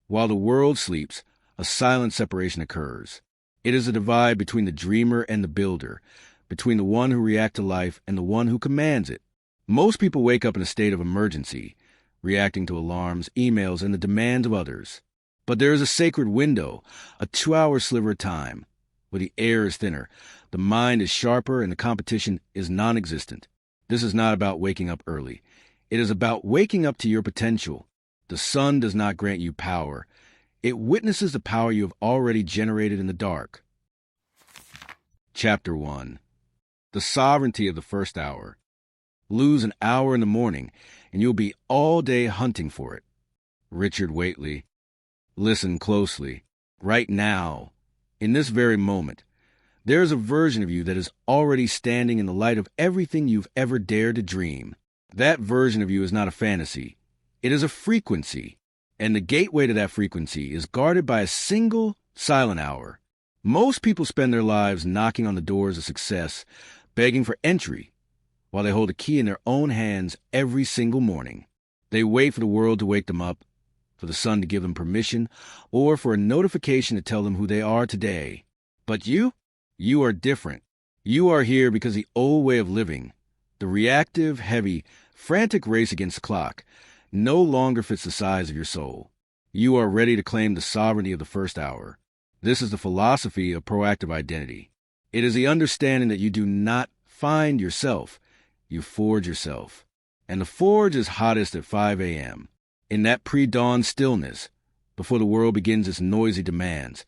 While the world sleeps, a silent separation occurs. It is a divide between the dreamer and the builder, between the one who reacts to life and the one who commands it. Most people wake up in a state of emergency, reacting to alarms, emails, and the demands of others. But there is a sacred window, a 2-hour sliver of time, where the air is thinner, the mind is sharper, and the competition is non-existent. This is not about waking up early. It is about waking up to your potential. The sun does not grant you power. It witnesses the power you have already generated in the dark. Chapter 1. The Sovereignty of the First Hour. Lose an hour in the morning, and you'll be all day hunting for it. Richard Waitley. Listen closely. Right now, in this very moment, there is a version of you that is already standing in the light of everything you've ever dared to dream. That version of you is not a fantasy. It is a frequency, and the gateway to that frequency is guarded by a single silent hour. Most people spend their lives knocking on the doors of success, begging for entry, while they hold a key in their own hands every single morning. They wait for the world to wake them up, for the sun to give them permission, or for a notification to tell them who they are today. But you are different. You are here because the old way of living, the reactive, heavy, frantic race against the clock, no longer fits the size of your soul. You are ready to claim the sovereignty of the first hour. This is the philosophy of proactive identity. It is the understanding that you do not find yourself, you forge yourself. And the forge is hottest at 5 a.m. In that pre-dawn stillness, before the world begins its noisy demands,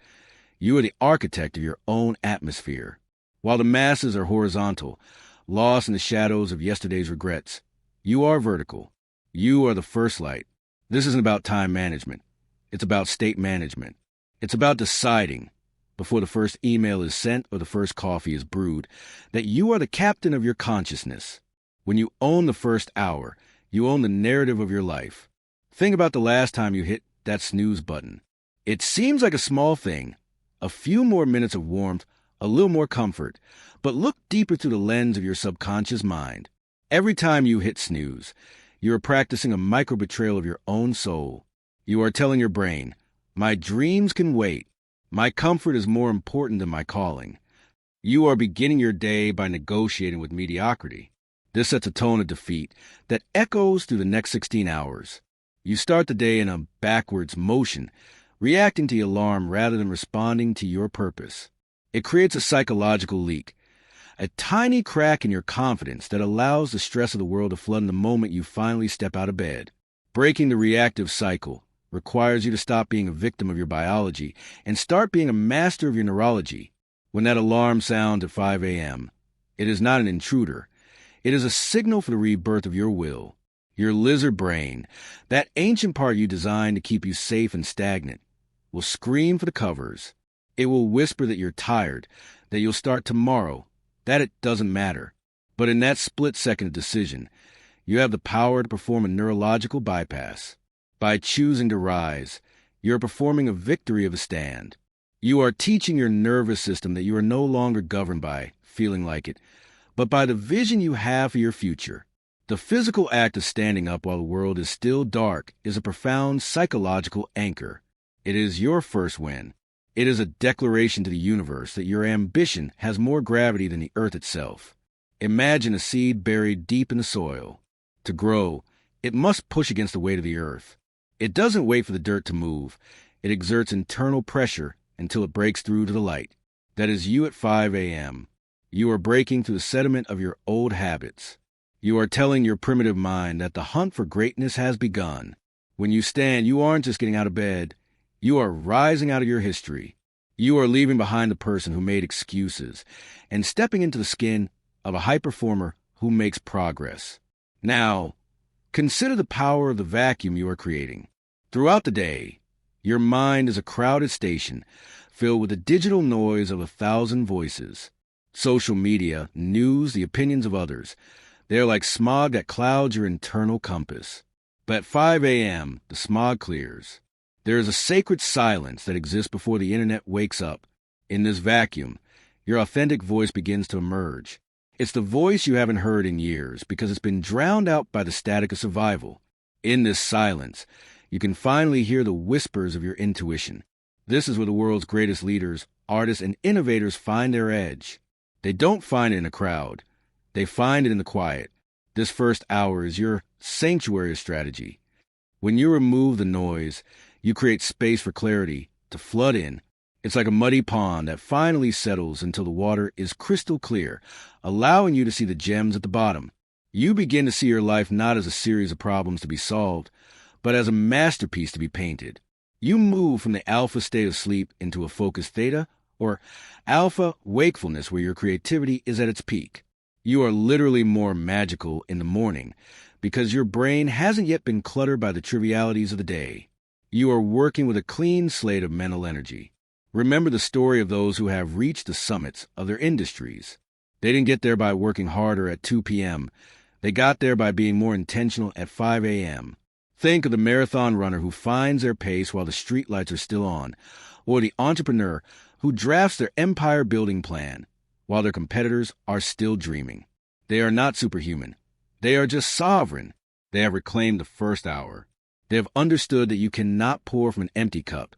you are the architect of your own atmosphere. While the masses are horizontal, lost in the shadows of yesterday's regrets, you are vertical. You are the first light. This isn't about time management. It's about state management. It's about deciding, before the first email is sent or the first coffee is brewed, that you are the captain of your consciousness. When you own the first hour, you own the narrative of your life. Think about the last time you hit that snooze button. It seems like a small thing, a few more minutes of warmth, a little more comfort, but look deeper through the lens of your subconscious mind. Every time you hit snooze, you are practicing a micro-betrayal of your own soul. You are telling your brain, my dreams can wait. My comfort is more important than my calling. You are beginning your day by negotiating with mediocrity. This sets a tone of defeat that echoes through the next 16 hours. You start the day in a backwards motion, reacting to the alarm rather than responding to your purpose. It creates a psychological leak, a tiny crack in your confidence that allows the stress of the world to flood in the moment you finally step out of bed. Breaking the reactive cycle requires you to stop being a victim of your biology and start being a master of your neurology. When that alarm sounds at 5 a.m., it is not an intruder. It is a signal for the rebirth of your will. Your lizard brain, that ancient part you designed to keep you safe and stagnant, will scream for the covers. It will whisper that you're tired, that you'll start tomorrow, that it doesn't matter. But in that split-second decision, you have the power to perform a neurological bypass. By choosing to rise, you're performing a victory of a stand. You are teaching your nervous system that you are no longer governed by feeling like it, but by the vision you have for your future. The physical act of standing up while the world is still dark is a profound psychological anchor. It is your first win. It is a declaration to the universe that your ambition has more gravity than the earth itself. Imagine a seed buried deep in the soil. To grow, it must push against the weight of the earth. It doesn't wait for the dirt to move. It exerts internal pressure until it breaks through to the light. That is you at 5 a.m. You are breaking through the sediment of your old habits. You are telling your primitive mind that the hunt for greatness has begun. When you stand, you aren't just getting out of bed. You are rising out of your history. You are leaving behind the person who made excuses and stepping into the skin of a high performer who makes progress. Now, consider the power of the vacuum you are creating. Throughout the day, your mind is a crowded station filled with the digital noise of 1,000 voices. Social media, news, the opinions of others. They are like smog that clouds your internal compass. But at 5 a.m., the smog clears. There is a sacred silence that exists before the internet wakes up. In this vacuum, your authentic voice begins to emerge. It's the voice you haven't heard in years because it's been drowned out by the static of survival. In this silence, You can finally hear the whispers of your intuition. This is where the world's greatest leaders, artists, and innovators find their edge. They don't find it in a crowd. They find it in the quiet. This first hour is your sanctuary strategy. When you remove the noise, you create space for clarity to flood in. It's like a muddy pond that finally settles until the water is crystal clear, allowing you to see the gems at the bottom. You begin to see your life not as a series of problems to be solved, but as a masterpiece to be painted. You move from the alpha state of sleep into a focused theta, or alpha wakefulness, where your creativity is at its peak. You are literally more magical in the morning because your brain hasn't yet been cluttered by the trivialities of the day. You are working with a clean slate of mental energy. Remember the story of those who have reached the summits of their industries. They didn't get there by working harder at 2 p.m. They got there by being more intentional at 5 a.m. Think of the marathon runner who finds their pace while the streetlights are still on, or the entrepreneur who drafts their empire-building plan while their competitors are still dreaming. They are not superhuman. They are just sovereign. They have reclaimed the first hour. They have understood that you cannot pour from an empty cup,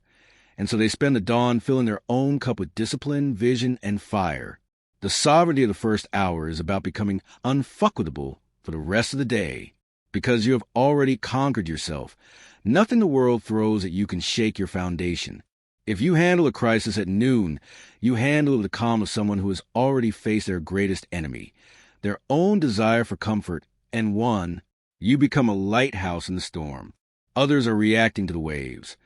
and so they spend the dawn filling their own cup with discipline, vision, and fire. The sovereignty of the first hour is about becoming unfuckable for the rest of the day. Because you have already conquered yourself, nothing the world throws at you can shake your foundation. If you handle a crisis at noon, you handle the calm of someone who has already faced their greatest enemy, their own desire for comfort, and won. You become a lighthouse in the storm. Others are reacting to the waves,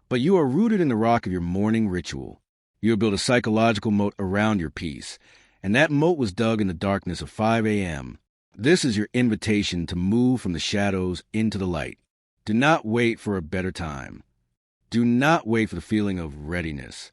but you are rooted in the rock of your morning ritual. You have built a psychological moat around your peace, and that moat was dug in the darkness of 5 a.m. This is your invitation to move from the shadows into the light. Do not wait for a better time. Do not wait for the feeling of readiness.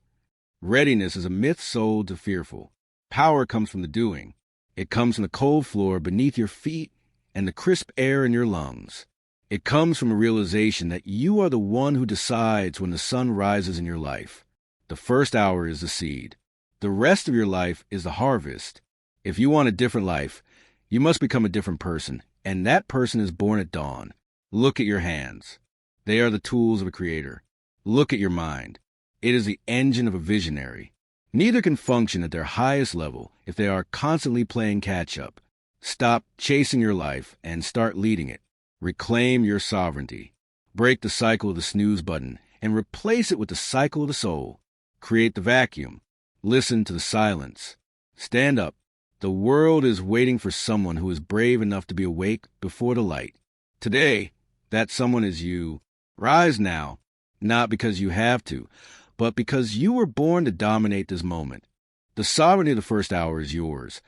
Readiness is a myth sold to fearful. Power comes from the doing. It comes from the cold floor beneath your feet and the crisp air in your lungs. It comes from a realization that you are the one who decides when the sun rises in your life. The first hour is the seed. The rest of your life is the harvest. If you want a different life, you must become a different person, and that person is born at dawn. Look at your hands. They are the tools of a creator. Look at your mind. It is the engine of a visionary. Neither can function at their highest level if they are constantly playing catch-up. Stop chasing your life and start leading it. Reclaim your sovereignty. Break the cycle of the snooze button and replace it with the cycle of the soul. Create the vacuum. Listen to the silence. Stand up. The world is waiting for someone who is brave enough to be awake before the light. Today, that someone is you. Rise now, not because you have to, but because you were born to dominate this moment. The sovereignty of the first hour is yours.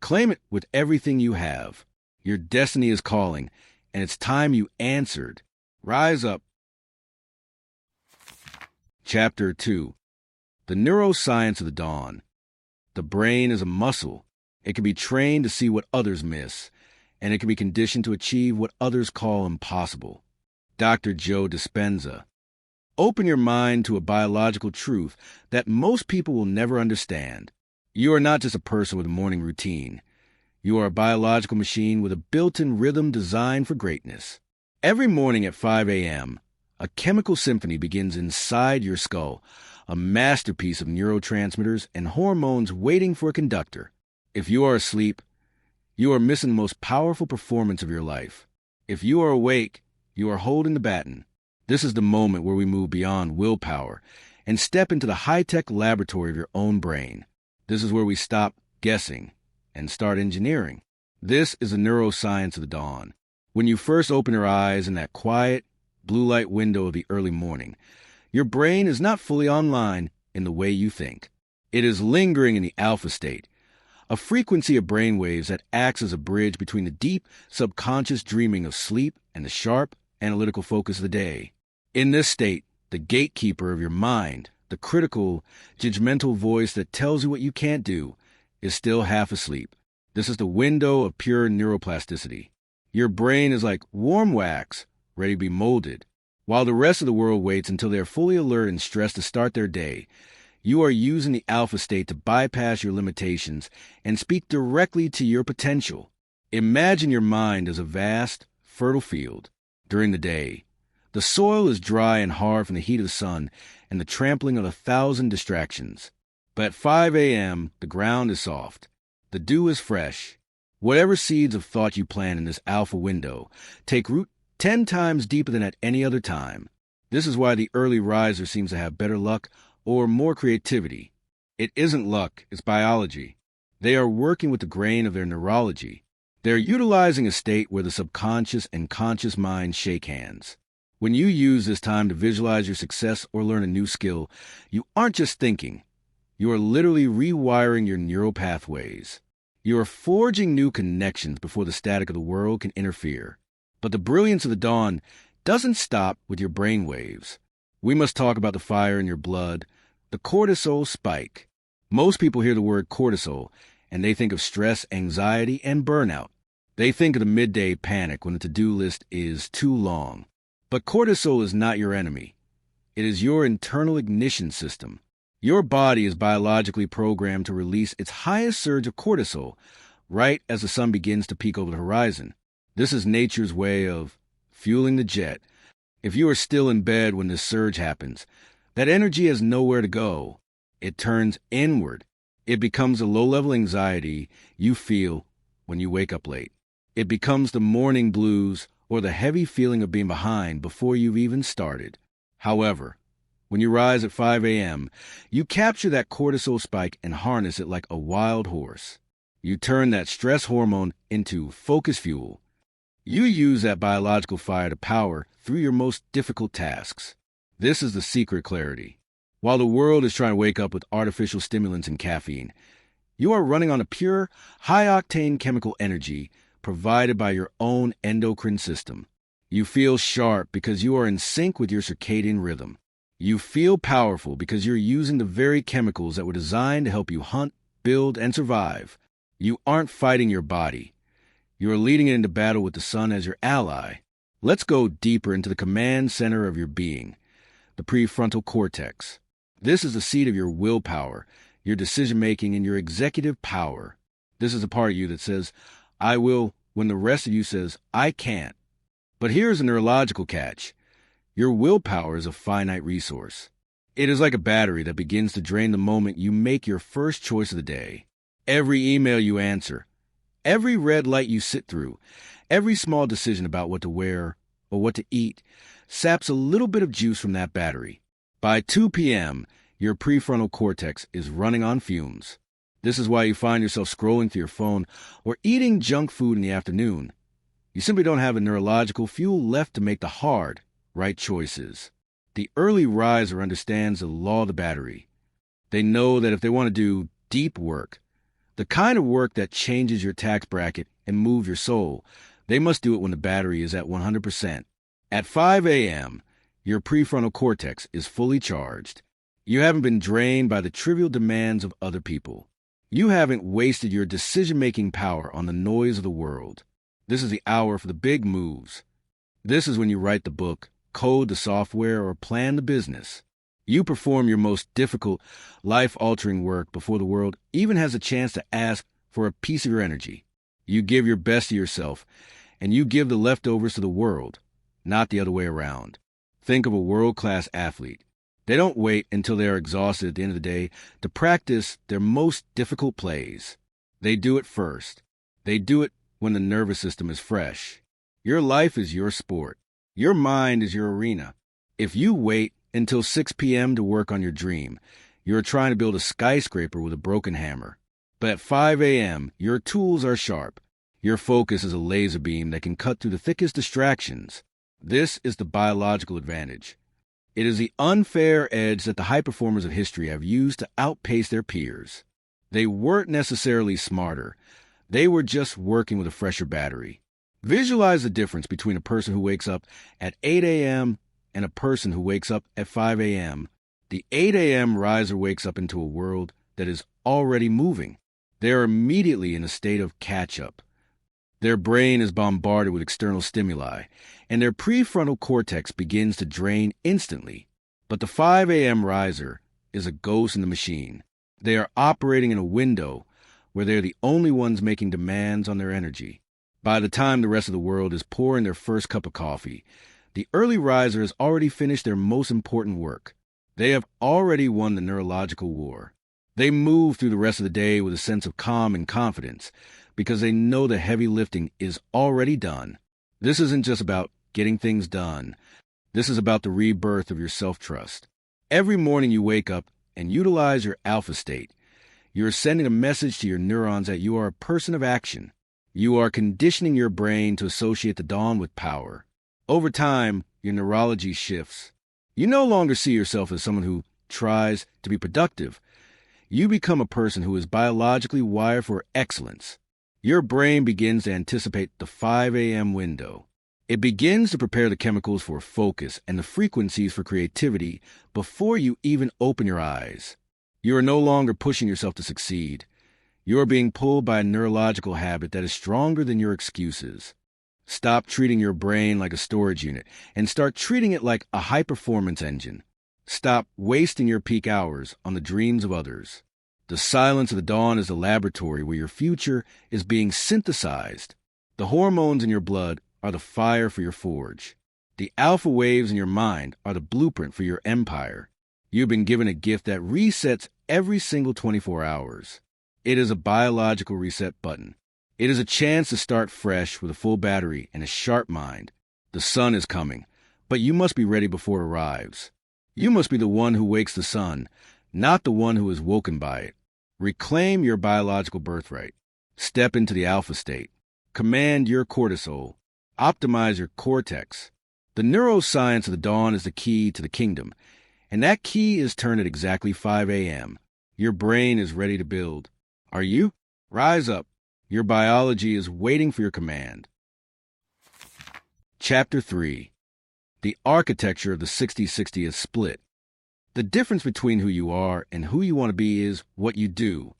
Claim it with everything you have. Your destiny is calling, and it's time you answered. Rise up. Chapter 2. The Neuroscience of the Dawn. The brain is a muscle. It can be trained to see what others miss, and it can be conditioned to achieve what others call impossible. Dr. Joe Dispenza. Open your mind to a biological truth that most people will never understand. You are not just a person with a morning routine. You are a biological machine with a built-in rhythm designed for greatness. Every morning at 5 a.m., a chemical symphony begins inside your skull, a masterpiece of neurotransmitters and hormones waiting for a conductor. If you are asleep, you are missing the most powerful performance of your life. If you are awake, you are holding the baton. This is the moment where we move beyond willpower and step into the high-tech laboratory of your own brain. This is where we stop guessing and start engineering. This is the neuroscience of the dawn. When you first open your eyes in that quiet, blue light window of the early morning, your brain is not fully online in the way you think. It is lingering in the alpha state, a frequency of brainwaves that acts as a bridge between the deep, subconscious dreaming of sleep and the sharp, analytical focus of the day. In this state, the gatekeeper of your mind, the critical, judgmental voice that tells you what you can't do, is still half asleep. This is the window of pure neuroplasticity. Your brain is like warm wax, ready to be molded. While the rest of the world waits until they are fully alert and stressed to start their day, you are using the alpha state to bypass your limitations and speak directly to your potential. Imagine your mind as a vast, fertile field. During the day, The soil is dry and hard from the heat of the sun and the trampling of 1,000 distractions. But at 5 a.m., the ground is soft. The dew is fresh. Whatever seeds of thought you plant in this alpha window take root 10 times deeper than at any other time. This is why the early riser seems to have better luck or more creativity. It isn't luck, it's biology. They are working with the grain of their neurology. They're utilizing a state where the subconscious and conscious minds shake hands. When you use this time to visualize your success or learn a new skill, you aren't just thinking. You are literally rewiring your neural pathways. You are forging new connections before the static of the world can interfere. But the brilliance of the dawn doesn't stop with your brain waves. We must talk about the fire in your blood, the cortisol spike. Most people hear the word cortisol, and they think of stress, anxiety, and burnout. They think of the midday panic when the to-do list is too long. But cortisol is not your enemy. It is your internal ignition system. Your body is biologically programmed to release its highest surge of cortisol right as the sun begins to peek over the horizon. This is nature's way of fueling the jet. If you are still in bed when this surge happens, that energy has nowhere to go. It turns inward. It becomes a low-level anxiety you feel when you wake up late. It becomes the morning blues or the heavy feeling of being behind before you've even started. However, when you rise at 5 a.m., you capture that cortisol spike and harness it like a wild horse. You turn that stress hormone into focus fuel. You use that biological fire to power through your most difficult tasks. This is the secret clarity. While the world is trying to wake up with artificial stimulants and caffeine, you are running on a pure, high-octane chemical energy provided by your own endocrine system. You feel sharp because you are in sync with your circadian rhythm. You feel powerful because you're using the very chemicals that were designed to help you hunt, build, and survive. You aren't fighting your body. You are leading it into battle with the sun as your ally. Let's go deeper into the command center of your being, the prefrontal cortex. This is the seat of your willpower, your decision-making, and your executive power. This is the part of you that says, I will, when the rest of you says, I can't. But here's a neurological catch. Your willpower is a finite resource. It is like a battery that begins to drain the moment you make your first choice of the day. Every email you answer, every red light you sit through, every small decision about what to wear or what to eat saps a little bit of juice from that battery. By 2 p.m., your prefrontal cortex is running on fumes. This is why you find yourself scrolling through your phone or eating junk food in the afternoon. You simply don't have a neurological fuel left to make the hard, right choices. The early riser understands the law of the battery. They know that if they want to do deep work, the kind of work that changes your tax bracket and moves your soul, they must do it when the battery is at 100%. At 5 a.m., your prefrontal cortex is fully charged. You haven't been drained by the trivial demands of other people. You haven't wasted your decision-making power on the noise of the world. This is the hour for the big moves. This is when you write the book, code the software, or plan the business. You perform your most difficult, life-altering work before the world even has a chance to ask for a piece of your energy. You give your best to yourself, and you give the leftovers to the world, not the other way around. Think of a world-class athlete. They don't wait until they are exhausted at the end of the day to practice their most difficult plays. They do it first. They do it when the nervous system is fresh. Your life is your sport. Your mind is your arena. If you wait until 6 p.m. to work on your dream, you're trying to build a skyscraper with a broken hammer. But at 5 a.m., your tools are sharp. Your focus is a laser beam that can cut through the thickest distractions. This is the biological advantage. It is the unfair edge that the high performers of history have used to outpace their peers. They weren't necessarily smarter. They were just working with a fresher battery. Visualize the difference between a person who wakes up at 8 a.m. and a person who wakes up at 5 a.m. The 8 a.m. riser wakes up into a world that is already moving. They are immediately in a state of catch-up. Their brain is bombarded with external stimuli, and their prefrontal cortex begins to drain instantly. But the 5 a.m. riser is a ghost in the machine. They are operating in a window where they're the only ones making demands on their energy. By the time the rest of the world is pouring their first cup of coffee, The early riser has already finished their most important work. They have already won the neurological war. They move through the rest of the day with a sense of calm and confidence because they know the heavy lifting is already done. This isn't just about getting things done. This is about the rebirth of your self-trust. Every morning you wake up and utilize your alpha state. You're sending a message to your neurons that you are a person of action. You are conditioning your brain to associate the dawn with power. Over time, your neurology shifts. You no longer see yourself as someone who tries to be productive. You become a person who is biologically wired for excellence. Your brain begins to anticipate the 5 a.m. window. It begins to prepare the chemicals for focus and the frequencies for creativity before you even open your eyes. You are no longer pushing yourself to succeed. You are being pulled by a neurological habit that is stronger than your excuses. Stop treating your brain like a storage unit and start treating it like a high-performance engine. Stop wasting your peak hours on the dreams of others. The silence of the dawn is the laboratory where your future is being synthesized. The hormones in your blood are the fire for your forge. The alpha waves in your mind are the blueprint for your empire. You've been given a gift that resets every single 24 hours. It is a biological reset button. It is a chance to start fresh with a full battery and a sharp mind. The sun is coming, but you must be ready before it arrives. You must be the one who wakes the sun, not the one who is woken by it. Reclaim your biological birthright. Step into the alpha state. Command your cortisol. Optimize your cortex. The neuroscience of the dawn is the key to the kingdom, and that key is turned at exactly 5 a.m. Your brain is ready to build. Are you? Rise up. Your biology is waiting for your command. Chapter 3. The architecture of the 60-60 is split. The difference between who you are and who you want to be is what you do.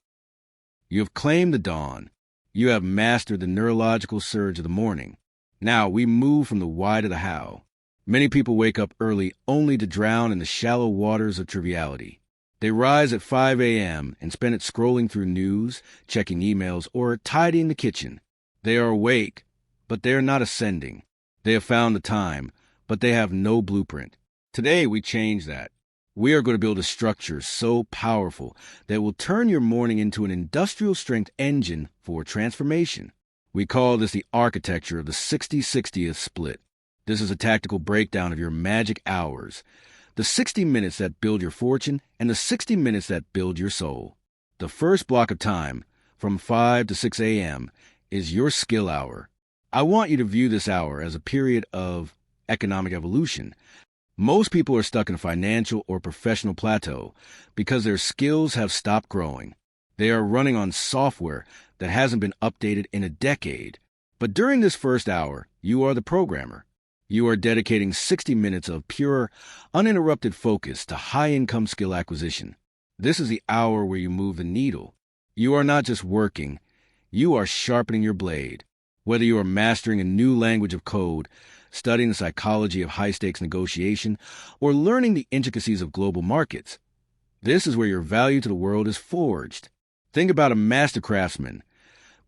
You have claimed the dawn. You have mastered the neurological surge of the morning. Now we move from the why to the how. Many people wake up early only to drown in the shallow waters of triviality. They rise at 5 a.m. and spend it scrolling through news, checking emails, or tidying the kitchen. They are awake, but they are not ascending. They have found the time, but they have no blueprint. Today we change that. We are going to build a structure so powerful that it will turn your morning into an industrial-strength engine for transformation. We call this the architecture of the 60-60th split. This is a tactical breakdown of your magic hours. The 60 minutes that build your fortune and the 60 minutes that build your soul. The first block of time, from 5 to 6 a.m., is your skill hour. I want you to view this hour as a period of economic evolution. Most people are stuck in a financial or professional plateau because their skills have stopped growing. They are running on software that hasn't been updated in a decade. But during this first hour, you are the programmer. You are dedicating 60 minutes of pure, uninterrupted focus to high-income skill acquisition. This is the hour where you move the needle. You are not just working, you are sharpening your blade. Whether you are mastering a new language of code, studying the psychology of high-stakes negotiation, or learning the intricacies of global markets, this is where your value to the world is forged. Think about a master craftsman,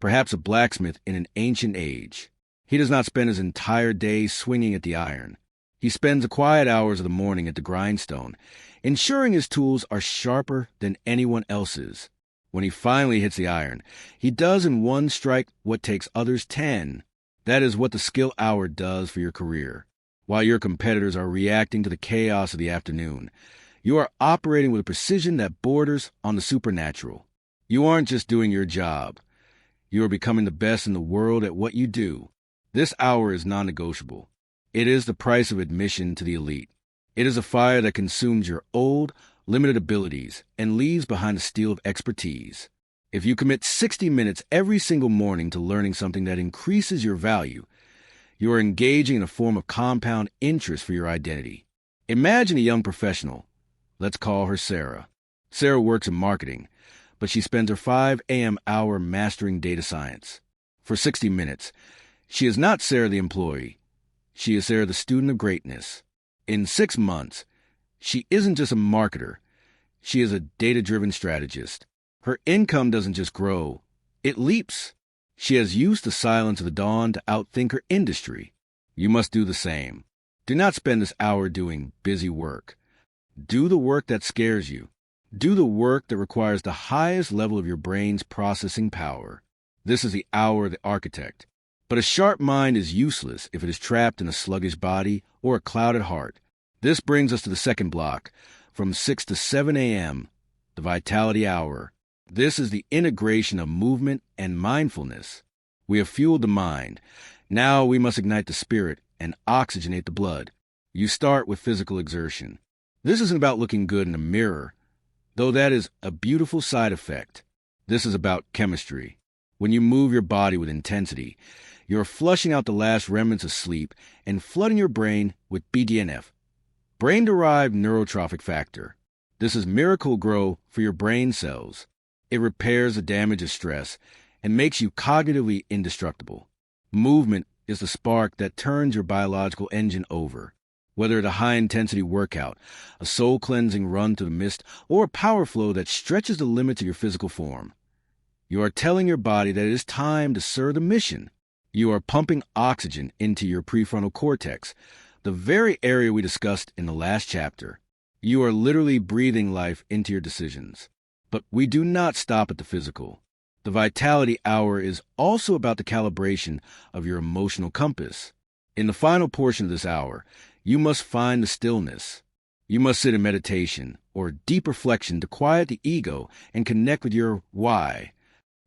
perhaps a blacksmith in an ancient age. He does not spend his entire day swinging at the iron. He spends the quiet hours of the morning at the grindstone, ensuring his tools are sharper than anyone else's. When he finally hits the iron, he does in one strike what takes others 10. That is what the skill hour does for your career. While your competitors are reacting to the chaos of the afternoon, you are operating with a precision that borders on the supernatural. You aren't just doing your job. You are becoming the best in the world at what you do. This hour is non-negotiable. It is the price of admission to the elite. It is a fire that consumes your old, limited abilities and leaves behind a steel of expertise. If you commit 60 minutes every single morning to learning something that increases your value, you are engaging in a form of compound interest for your identity. Imagine a young professional. Let's call her Sarah. Sarah works in marketing, but she spends her 5 a.m. hour mastering data science. For 60 minutes, she is not Sarah the employee. She is Sarah the student of greatness. In 6 months, she isn't just a marketer. She is a data-driven strategist. Her income doesn't just grow, it leaps. She has used the silence of the dawn to outthink her industry. You must do the same. Do not spend this hour doing busy work. Do the work that scares you. Do the work that requires the highest level of your brain's processing power. This is the hour of the architect. But a sharp mind is useless if it is trapped in a sluggish body or a clouded heart. This brings us to the second block, from 6 to 7 a.m., the vitality hour. This is the integration of movement and mindfulness. We have fueled the mind. Now we must ignite the spirit and oxygenate the blood. You start with physical exertion. This isn't about looking good in a mirror, though that is a beautiful side effect. This is about chemistry. When you move your body with intensity, you're flushing out the last remnants of sleep and flooding your brain with BDNF, brain-derived neurotrophic factor. This is Miracle-Gro for your brain cells. It repairs the damage of stress and makes you cognitively indestructible. Movement is the spark that turns your biological engine over. Whether it's a high-intensity workout, a soul-cleansing run through the mist, or a power flow that stretches the limits of your physical form, you are telling your body that it is time to serve the mission. You are pumping oxygen into your prefrontal cortex, the very area we discussed in the last chapter. You are literally breathing life into your decisions. But we do not stop at the physical. The vitality hour is also about the calibration of your emotional compass. In the final portion of this hour, you must find the stillness. You must sit in meditation or deep reflection to quiet the ego and connect with your why.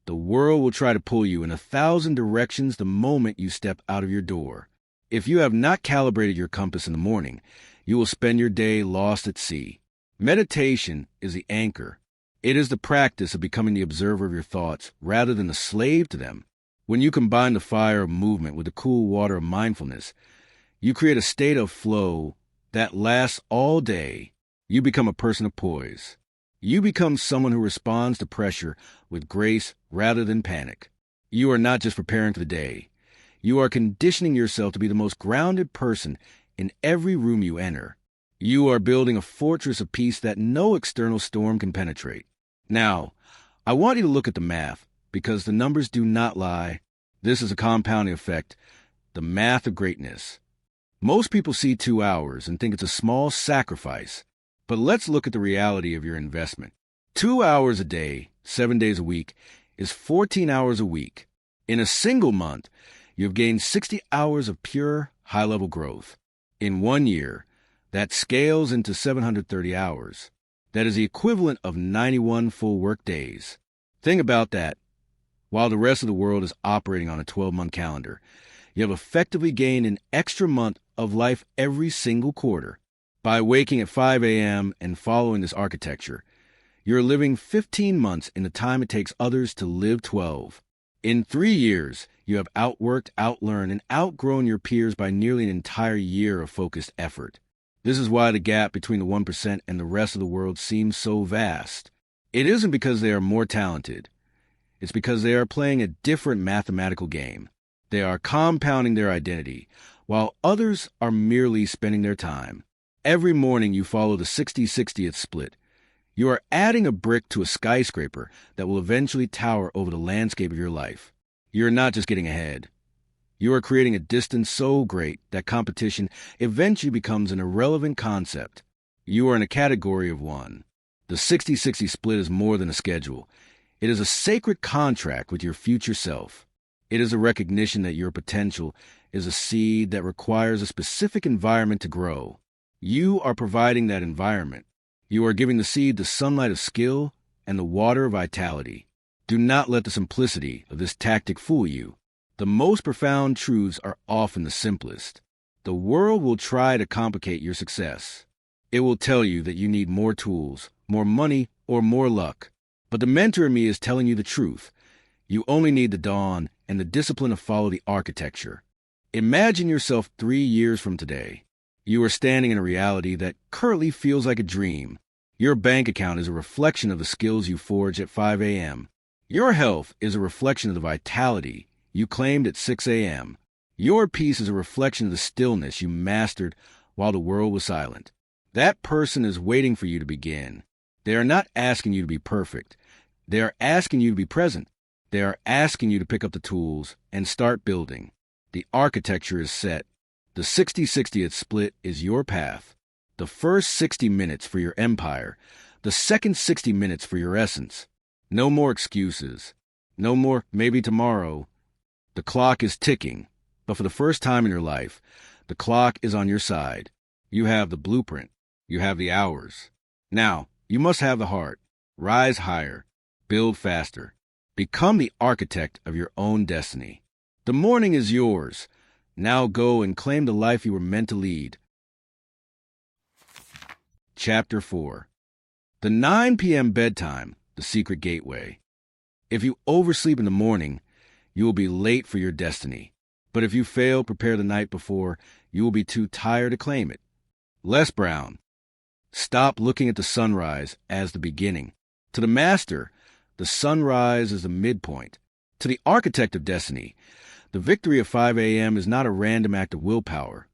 The world will try to pull you in 1,000 directions the moment you step out of your door. If you have not calibrated your compass in the morning, you will spend your day lost at sea. Meditation is the anchor. It is the practice of becoming the observer of your thoughts rather than the slave to them. When you combine the fire of movement with the cool water of mindfulness, you create a state of flow that lasts all day. You become a person of poise. You become someone who responds to pressure with grace rather than panic. You are not just preparing for the day. You are conditioning yourself to be the most grounded person in every room you enter. You are building a fortress of peace that no external storm can penetrate. Now, I want you to look at the math, because the numbers do not lie. This is a compounding effect, the math of greatness. Most people see 2 hours and think it's a small sacrifice, but let's look at the reality of your investment. 2 hours a day, 7 days a week, is 14 hours a week. In a single month, you have gained 60 hours of pure, high-level growth. In 1 year, that scales into 730 hours. That is the equivalent of 91 full work days. Think about that. While the rest of the world is operating on a 12-month calendar, you have effectively gained an extra month of life every single quarter. By waking at 5 a.m. and following this architecture, you're living 15 months in the time it takes others to live 12. In 3 years, you have outworked, outlearned, and outgrown your peers by nearly an entire year of focused effort. This is why the gap between the 1% and the rest of the world seems so vast. It isn't because they are more talented. It's because they are playing a different mathematical game. They are compounding their identity, while others are merely spending their time. Every morning you follow the 60-60th split. You are adding a brick to a skyscraper that will eventually tower over the landscape of your life. You're not just getting ahead. You are creating a distance so great that competition eventually becomes an irrelevant concept. You are in a category of one. The 60-60 split is more than a schedule. It is a sacred contract with your future self. It is a recognition that your potential is a seed that requires a specific environment to grow. You are providing that environment. You are giving the seed the sunlight of skill and the water of vitality. Do not let the simplicity of this tactic fool you. The most profound truths are often the simplest. The world will try to complicate your success. It will tell you that you need more tools, more money, or more luck. But the mentor in me is telling you the truth. You only need the dawn and the discipline to follow the architecture. Imagine yourself 3 years from today. You are standing in a reality that currently feels like a dream. Your bank account is a reflection of the skills you forged at 5 a.m. Your health is a reflection of the vitality you claimed at 6 a.m. Your peace is a reflection of the stillness you mastered while the world was silent. That person is waiting for you to begin. They are not asking you to be perfect. They are asking you to be present. They are asking you to pick up the tools and start building. The architecture is set. The The 60-60th split is your path. The first 60 minutes for your empire. The second 60 minutes for your essence. No more excuses. No more maybe tomorrow. The clock is ticking, but for the first time in your life, the clock is on your side. You have the blueprint. You have the hours. Now, you must have the heart. Rise higher. Build faster. Become the architect of your own destiny. The morning is yours. Now go and claim the life you were meant to lead. Chapter 4. The 9 p.m. bedtime, the secret gateway. If you oversleep in the morning, you will be late for your destiny. But if you fail prepare the night before, you will be too tired to claim it. Les Brown. Stop looking at the sunrise as the beginning. To the master, the sunrise is the midpoint. To the architect of destiny, the victory of 5 a.m. is not a random act of willpower.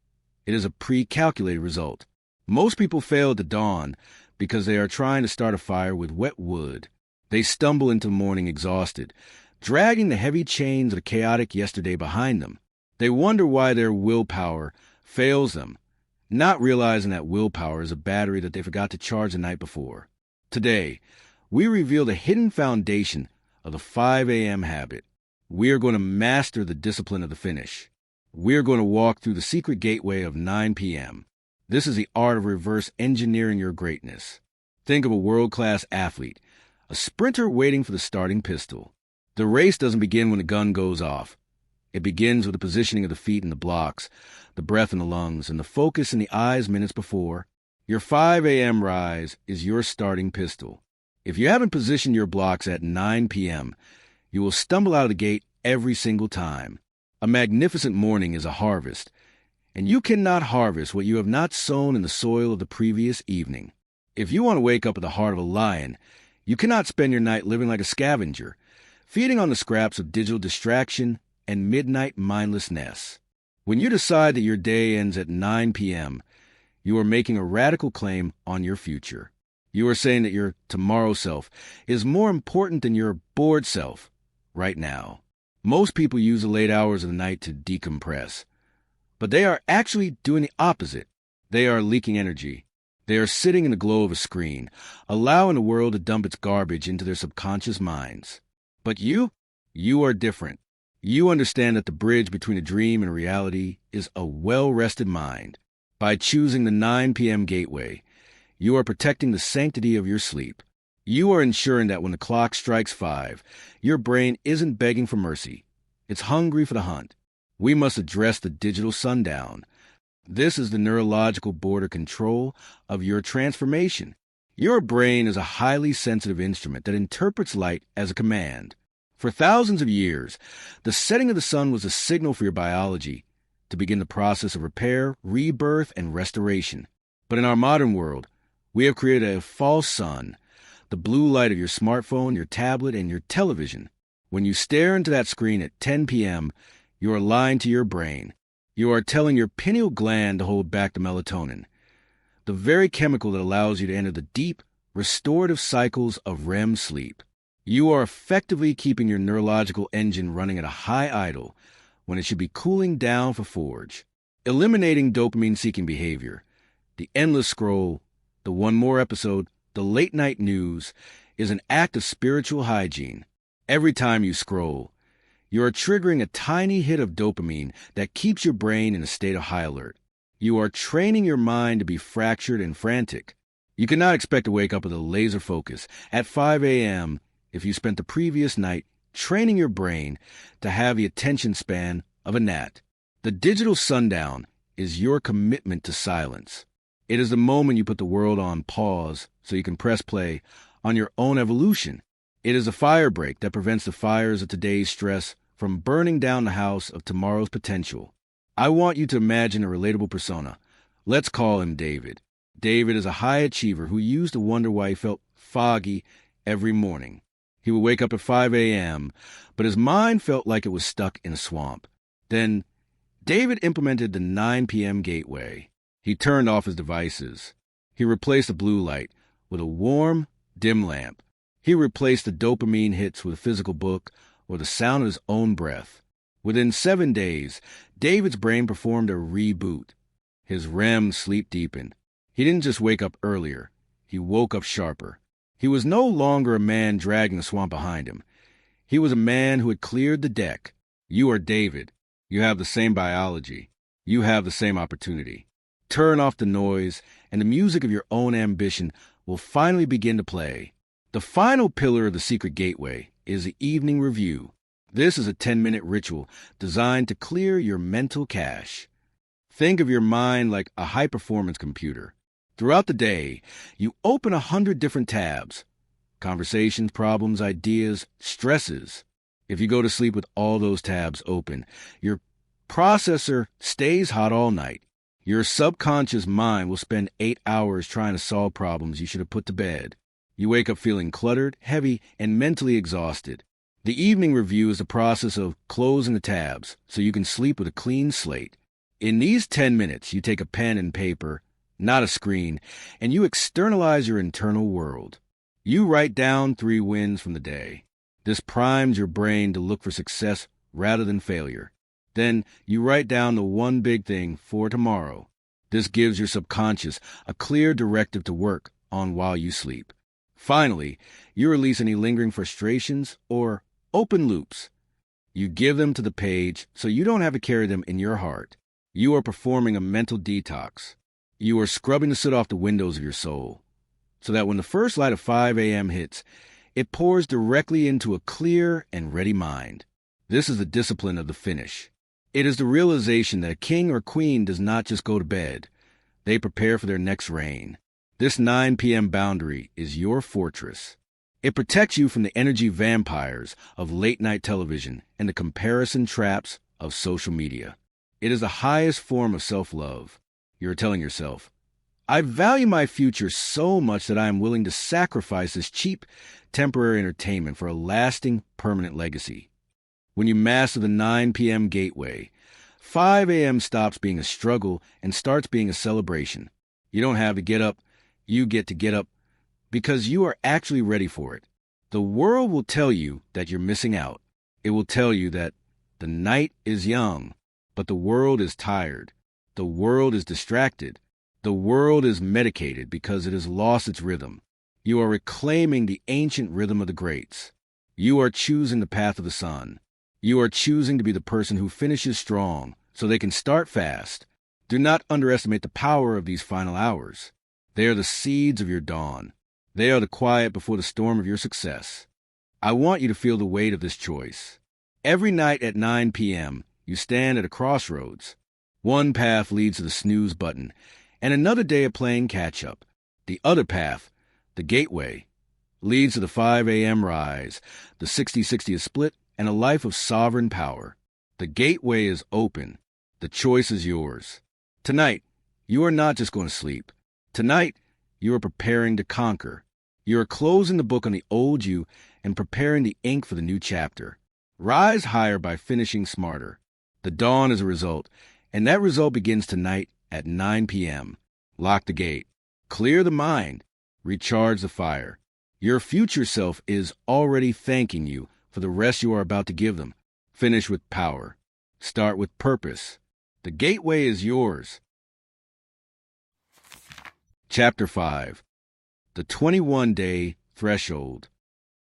It is a pre-calculated result. Most people fail at the dawn because they are trying to start a fire with wet wood. They stumble into the morning exhausted, dragging the heavy chains of the chaotic yesterday behind them. They wonder why their willpower fails them, not realizing that willpower is a battery that they forgot to charge the night before. Today, we reveal the hidden foundation of the 5 a.m. habit. We are going to master the discipline of the finish. We are going to walk through the secret gateway of 9 p.m. This is the art of reverse engineering your greatness. Think of a world-class athlete, a sprinter waiting for the starting pistol. The race doesn't begin when the gun goes off. It begins with the positioning of the feet in the blocks, the breath in the lungs, and the focus in the eyes minutes before. Your 5 a.m. rise is your starting pistol. If you haven't positioned your blocks at 9 p.m., you will stumble out of the gate every single time. A magnificent morning is a harvest, and you cannot harvest what you have not sown in the soil of the previous evening. If you want to wake up at the heart of a lion, you cannot spend your night living like a scavenger, feeding on the scraps of digital distraction and midnight mindlessness. When you decide that your day ends at 9 p.m., you are making a radical claim on your future. You are saying that your tomorrow self is more important than your bored self right now. Most people use the late hours of the night to decompress, but they are actually doing the opposite. They are leaking energy. They are sitting in the glow of a screen, allowing the world to dump its garbage into their subconscious minds. But you are different. You understand that the bridge between a dream and reality is a well-rested mind. By choosing the 9 p.m. gateway, you are protecting the sanctity of your sleep. You are ensuring that when the clock strikes 5, your brain isn't begging for mercy. It's hungry for the hunt. We must address the digital sundown. This is the neurological border control of your transformation. Your brain is a highly sensitive instrument that interprets light as a command. For thousands of years, the setting of the sun was a signal for your biology to begin the process of repair, rebirth, and restoration. But in our modern world, we have created a false sun, the blue light of your smartphone, your tablet, and your television. When you stare into that screen at 10 p.m., you are lying to your brain. You are telling your pineal gland to hold back the melatonin, the very chemical that allows you to enter the deep, restorative cycles of REM sleep. You are effectively keeping your neurological engine running at a high idle when it should be cooling down for forge. Eliminating dopamine-seeking behavior, the endless scroll, the one more episode, the late-night news, is an act of spiritual hygiene. Every time you scroll, you are triggering a tiny hit of dopamine that keeps your brain in a state of high alert. You are training your mind to be fractured and frantic. You cannot expect to wake up with a laser focus at 5 a.m. if you spent the previous night training your brain to have the attention span of a gnat. The digital sundown is your commitment to silence. It is the moment you put the world on pause so you can press play on your own evolution. It is a fire break that prevents the fires of today's stress from burning down the house of tomorrow's potential. I want you to imagine a relatable persona. Let's call him David. David is a high achiever who used to wonder why he felt foggy every morning. He would wake up at 5 a.m., but his mind felt like it was stuck in a swamp. Then, David implemented the 9 p.m. gateway. He turned off his devices. He replaced the blue light with a warm, dim lamp. He replaced the dopamine hits with a physical book or the sound of his own breath. Within 7 days, David's brain performed a reboot. His REM sleep deepened. He didn't just wake up earlier. He woke up sharper. He was no longer a man dragging the swamp behind him. He was a man who had cleared the deck. You are David. You have the same biology. You have the same opportunity. Turn off the noise, and the music of your own ambition will finally begin to play. The final pillar of the secret gateway is the evening review. This is a 10-minute ritual designed to clear your mental cache. Think of your mind like a high-performance computer. Throughout the day, you open 100 different tabs. Conversations, problems, ideas, stresses. If you go to sleep with all those tabs open, your processor stays hot all night. Your subconscious mind will spend 8 hours trying to solve problems you should have put to bed. You wake up feeling cluttered, heavy, and mentally exhausted. The evening review is the process of closing the tabs so you can sleep with a clean slate. In these 10 minutes, you take a pen and paper, not a screen, and you externalize your internal world. You write down 3 wins from the day. This primes your brain to look for success rather than failure. Then you write down the one big thing for tomorrow. This gives your subconscious a clear directive to work on while you sleep. Finally, you release any lingering frustrations or open loops. You give them to the page so you don't have to carry them in your heart. You are performing a mental detox. You are scrubbing the soot off the windows of your soul, so that when the first light of 5 a.m. hits, it pours directly into a clear and ready mind. This is the discipline of the finish. It is the realization that a king or queen does not just go to bed. They prepare for their next reign. This 9 p.m. boundary is your fortress. It protects you from the energy vampires of late-night television and the comparison traps of social media. It is the highest form of self-love. You're telling yourself, I value my future so much that I am willing to sacrifice this cheap, temporary entertainment for a lasting, permanent legacy. When you master the 9 p.m. gateway, 5 a.m. stops being a struggle and starts being a celebration. You don't have to get up. You get to get up because you are actually ready for it. The world will tell you that you're missing out. It will tell you that the night is young, but the world is tired. The world is distracted. The world is medicated because it has lost its rhythm. You are reclaiming the ancient rhythm of the greats. You are choosing the path of the sun. You are choosing to be the person who finishes strong so they can start fast. Do not underestimate the power of these final hours. They are the seeds of your dawn. They are the quiet before the storm of your success. I want you to feel the weight of this choice. Every night at 9 p.m., you stand at a crossroads. One path leads to the snooze button, and another day of playing catch-up. The other path, the gateway, leads to the 5 a.m. rise, the 60-60 split, and a life of sovereign power. The gateway is open. The choice is yours. Tonight, you are not just going to sleep. Tonight, you are preparing to conquer. You are closing the book on the old you and preparing the ink for the new chapter. Rise higher by finishing smarter. The dawn is a result, and that result begins tonight at 9 p.m. Lock the gate. Clear the mind. Recharge the fire. Your future self is already thanking you for the rest you are about to give them. Finish with power. Start with purpose. The gateway is yours. Chapter 5. The 21-Day Threshold.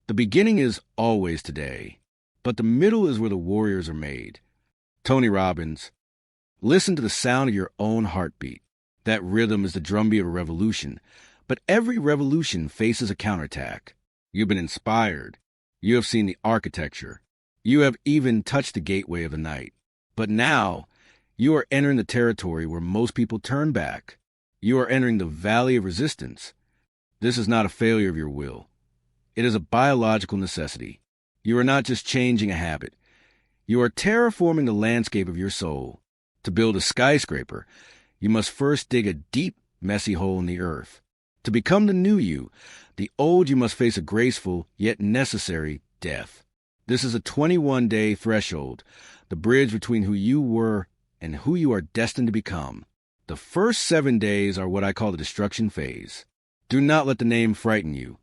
The beginning is always today, but the middle is where the warriors are made. Tony Robbins. Listen to the sound of your own heartbeat. That rhythm is the drumbeat of a revolution, but every revolution faces a counterattack. You've been inspired. You have seen the architecture. You have even touched the gateway of the night. But now, you are entering the territory where most people turn back. You are entering the valley of resistance. This is not a failure of your will. It is a biological necessity. You are not just changing a habit. You are terraforming the landscape of your soul. To build a skyscraper, you must first dig a deep, messy hole in the earth. To become the new you, the old you must face a graceful, yet necessary, death. This is a 21-day threshold, the bridge between who you were and who you are destined to become. The first 7 days are what I call the destruction phase. Do not let the name frighten you.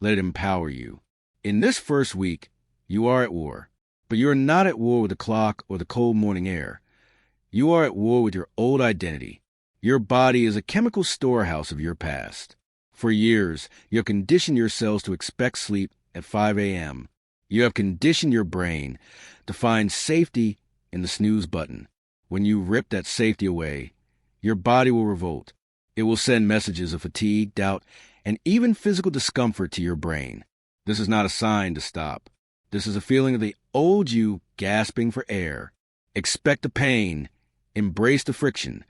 Let it empower you. In this first week, you are at war. But you are not at war with the clock or the cold morning air. You are at war with your old identity. Your body is a chemical storehouse of your past. For years, you have conditioned your cells to expect sleep at 5 a.m. You have conditioned your brain to find safety in the snooze button. When you rip that safety away, your body will revolt. It will send messages of fatigue, doubt, and even physical discomfort to your brain. This is not a sign to stop. This is a feeling of the old you gasping for air. Expect the pain. Embrace the friction.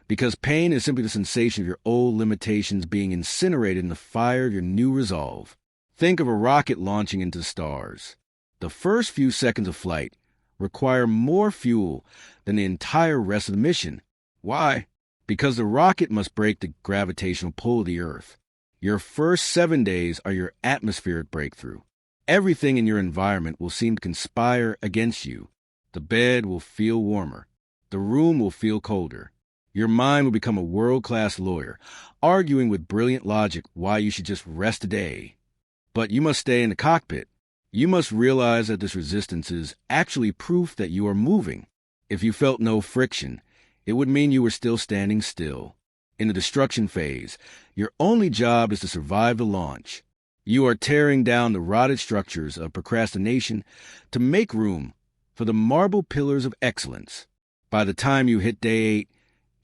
Because pain is simply the sensation of your old limitations being incinerated in the fire of your new resolve. Think of a rocket launching into the stars. The first few seconds of flight require more fuel than the entire rest of the mission. Why? Because the rocket must break the gravitational pull of the Earth. Your first 7 days are your atmospheric breakthrough. Everything in your environment will seem to conspire against you. The bed will feel warmer. The room will feel colder. Your mind will become a world-class lawyer, arguing with brilliant logic why you should just rest a day. But you must stay in the cockpit. You must realize that this resistance is actually proof that you are moving. If you felt no friction, it would mean you were still standing still. In the destruction phase, your only job is to survive the launch. You are tearing down the rotted structures of procrastination to make room for the marble pillars of excellence. By the time you hit day 8,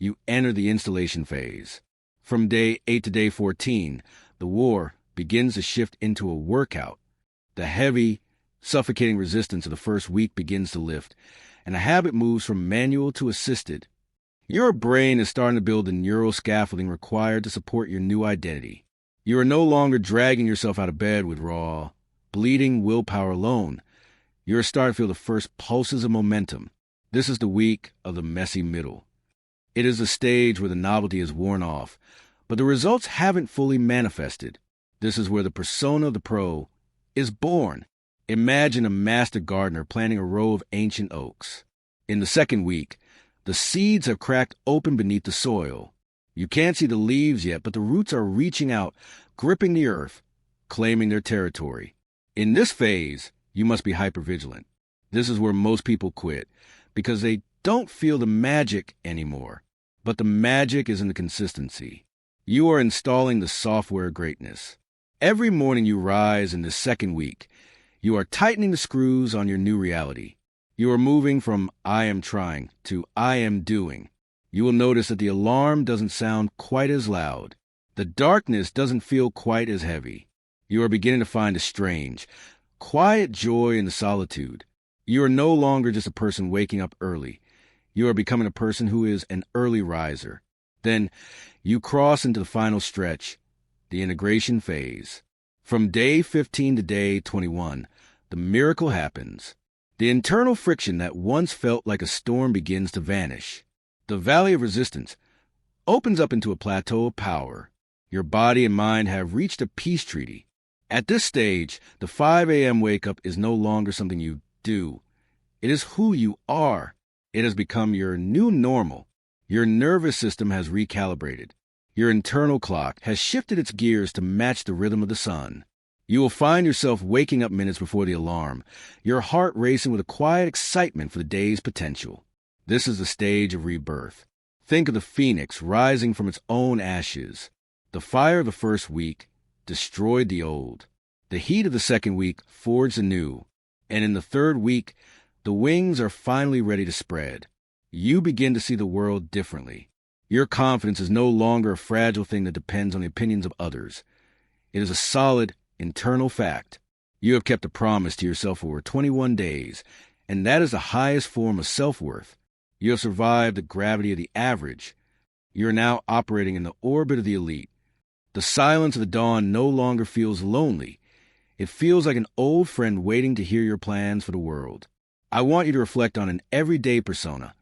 you enter the installation phase. From day 8 to day 14, the war begins to shift into a workout. The heavy, suffocating resistance of the first week begins to lift, and the habit moves from manual to assisted. Your brain is starting to build the neural scaffolding required to support your new identity. You are no longer dragging yourself out of bed with raw, bleeding willpower alone. You are starting to feel the first pulses of momentum. This is the week of the messy middle. It is the stage where the novelty is worn off, but the results haven't fully manifested. This is where the persona of the pro is born. Imagine a master gardener planting a row of ancient oaks. In the second week, the seeds have cracked open beneath the soil. You can't see the leaves yet, but the roots are reaching out, gripping the earth, claiming their territory. In this phase, you must be hypervigilant. This is where most people quit, because they don't feel the magic anymore. But the magic is in the consistency. You are installing the software of greatness. Every morning you rise in this second week, you are tightening the screws on your new reality. You are moving from I am trying to I am doing. You will notice that the alarm doesn't sound quite as loud. The darkness doesn't feel quite as heavy. You are beginning to find a strange, quiet joy in the solitude. You are no longer just a person waking up early. You are becoming a person who is an early riser. Then you cross into the final stretch, the integration phase. From day 15 to day 21, the miracle happens. The internal friction that once felt like a storm begins to vanish. The valley of resistance opens up into a plateau of power. Your body and mind have reached a peace treaty. At this stage, the 5 a.m. wake-up is no longer something you do. It is who you are. It has become your new normal. Your nervous system has recalibrated. Your internal clock has shifted its gears to match the rhythm of the sun. You will find yourself waking up minutes before the alarm, your heart racing with a quiet excitement for the day's potential. This is the stage of rebirth. Think of the phoenix rising from its own ashes. The fire of the first week destroyed the old. The heat of the second week forged the new. And in the third week, the wings are finally ready to spread. You begin to see the world differently. Your confidence is no longer a fragile thing that depends on the opinions of others. It is a solid, internal fact. You have kept a promise to yourself for over 21 days, and that is the highest form of self-worth. You have survived the gravity of the average. You are now operating in the orbit of the elite. The silence of the dawn no longer feels lonely. It feels like an old friend waiting to hear your plans for the world. I want you to reflect on an everyday persona.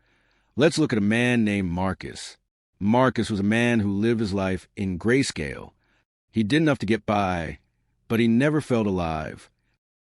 Let's look at a man named Marcus. Marcus was a man who lived his life in grayscale. He did enough to get by, but he never felt alive.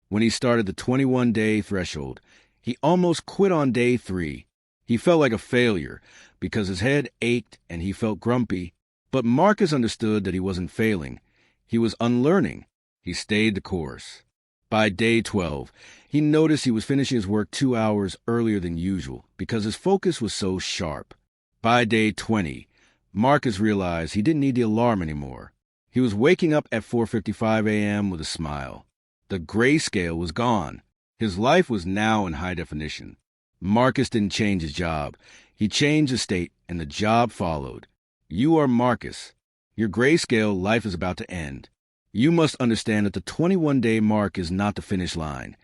When he started the 21-day threshold, he almost quit on day 3. He felt like a failure because his head ached and he felt grumpy. But Marcus understood that he wasn't failing. He was unlearning. He stayed the course. By day 12, he noticed he was finishing his work 2 hours earlier than usual because his focus was so sharp. By day 20, Marcus realized he didn't need the alarm anymore. He was waking up at 4:55 a.m. with a smile. The grayscale was gone. His life was now in high definition. Marcus didn't change his job. He changed his state, and the job followed. You are Marcus. Your grayscale life is about to end. You must understand that the 21-day mark is not the finish line.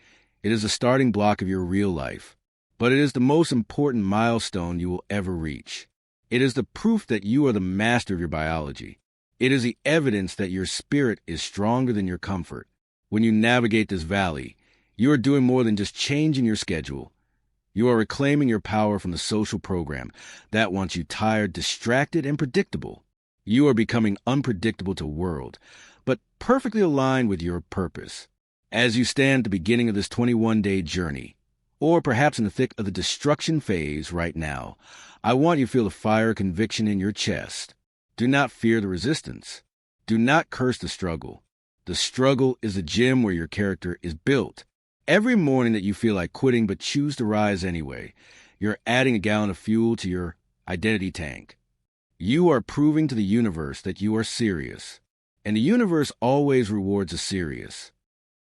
It is the starting block of your real life. But it is the most important milestone you will ever reach. It is the proof that you are the master of your biology. It is the evidence that your spirit is stronger than your comfort. When you navigate this valley, you are doing more than just changing your schedule. You are reclaiming your power from the social program that wants you tired, distracted, and predictable. You are becoming unpredictable to the world, but perfectly aligned with your purpose. As you stand at the beginning of this 21-day journey, or perhaps in the thick of the destruction phase right now, I want you to feel the fire of conviction in your chest. Do not fear the resistance. Do not curse the struggle. The struggle is the gym where your character is built. Every morning that you feel like quitting but choose to rise anyway, you're adding a gallon of fuel to your identity tank. You are proving to the universe that you are serious. And the universe always rewards the serious.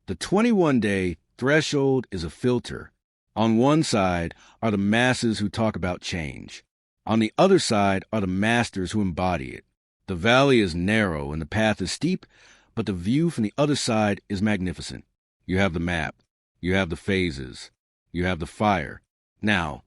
The 21-day threshold is a filter. On one side are the masses who talk about change. On the other side are the masters who embody it. The valley is narrow and the path is steep, but the view from the other side is magnificent. You have the map. You have the phases. You have the fire. Now,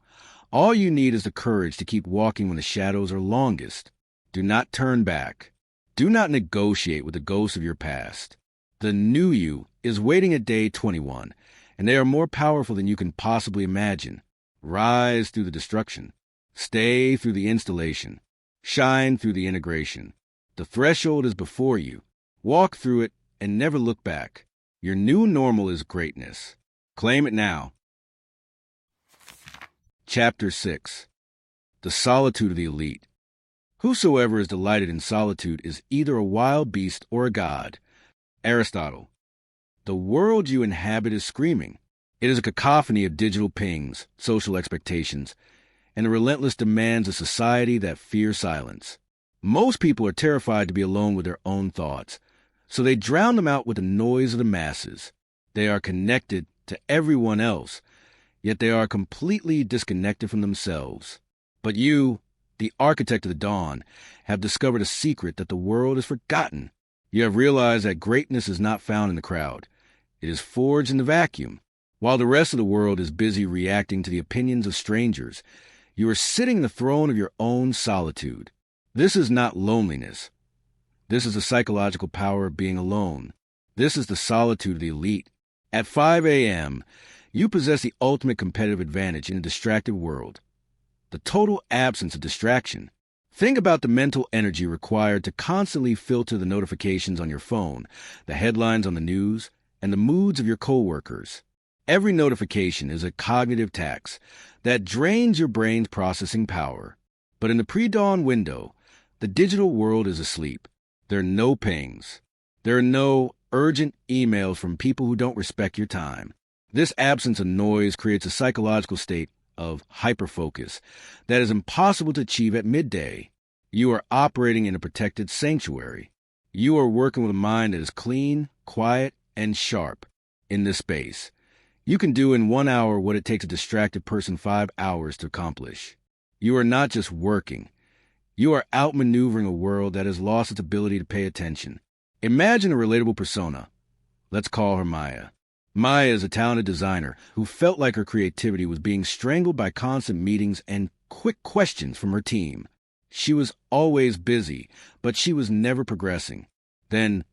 all you need is the courage to keep walking when the shadows are longest. Do not turn back. Do not negotiate with the ghosts of your past. The new you is waiting at day 21, and they are more powerful than you can possibly imagine. Rise through the destruction. Stay through the installation. Shine through the integration. The threshold is before you. Walk through it and never look back. Your new normal is greatness. Claim it now. Chapter 6. The Solitude of the Elite. Whosoever is delighted in solitude is either a wild beast or a god. Aristotle. The world you inhabit is screaming. It is a cacophony of digital pings, social expectations, and the relentless demands of society that fear silence. Most people are terrified to be alone with their own thoughts, so they drown them out with the noise of the masses. They are connected to everyone else, yet they are completely disconnected from themselves. But you, the architect of the dawn, have discovered a secret that the world has forgotten. You have realized that greatness is not found in the crowd. It is forged in the vacuum. While the rest of the world is busy reacting to the opinions of strangers, you are sitting on the throne of your own solitude. This is not loneliness. This is the psychological power of being alone. This is the solitude of the elite. At 5 a.m., you possess the ultimate competitive advantage in a distracted world. The total absence of distraction. Think about the mental energy required to constantly filter the notifications on your phone, the headlines on the news, and the moods of your coworkers. Every notification is a cognitive tax that drains your brain's processing power. But in the pre-dawn window, the digital world is asleep. There are no pings. There are no urgent emails from people who don't respect your time. This absence of noise creates a psychological state of hyperfocus that is impossible to achieve at midday. You are operating in a protected sanctuary. You are working with a mind that is clean, quiet, and sharp. In this space, you can do in 1 hour what it takes a distracted person 5 hours to accomplish. You are not just working. You are outmaneuvering a world that has lost its ability to pay attention. Imagine a relatable persona. Let's call her Maya. Maya is a talented designer who felt like her creativity was being strangled by constant meetings and quick questions from her team. She was always busy, but she was never progressing. Then,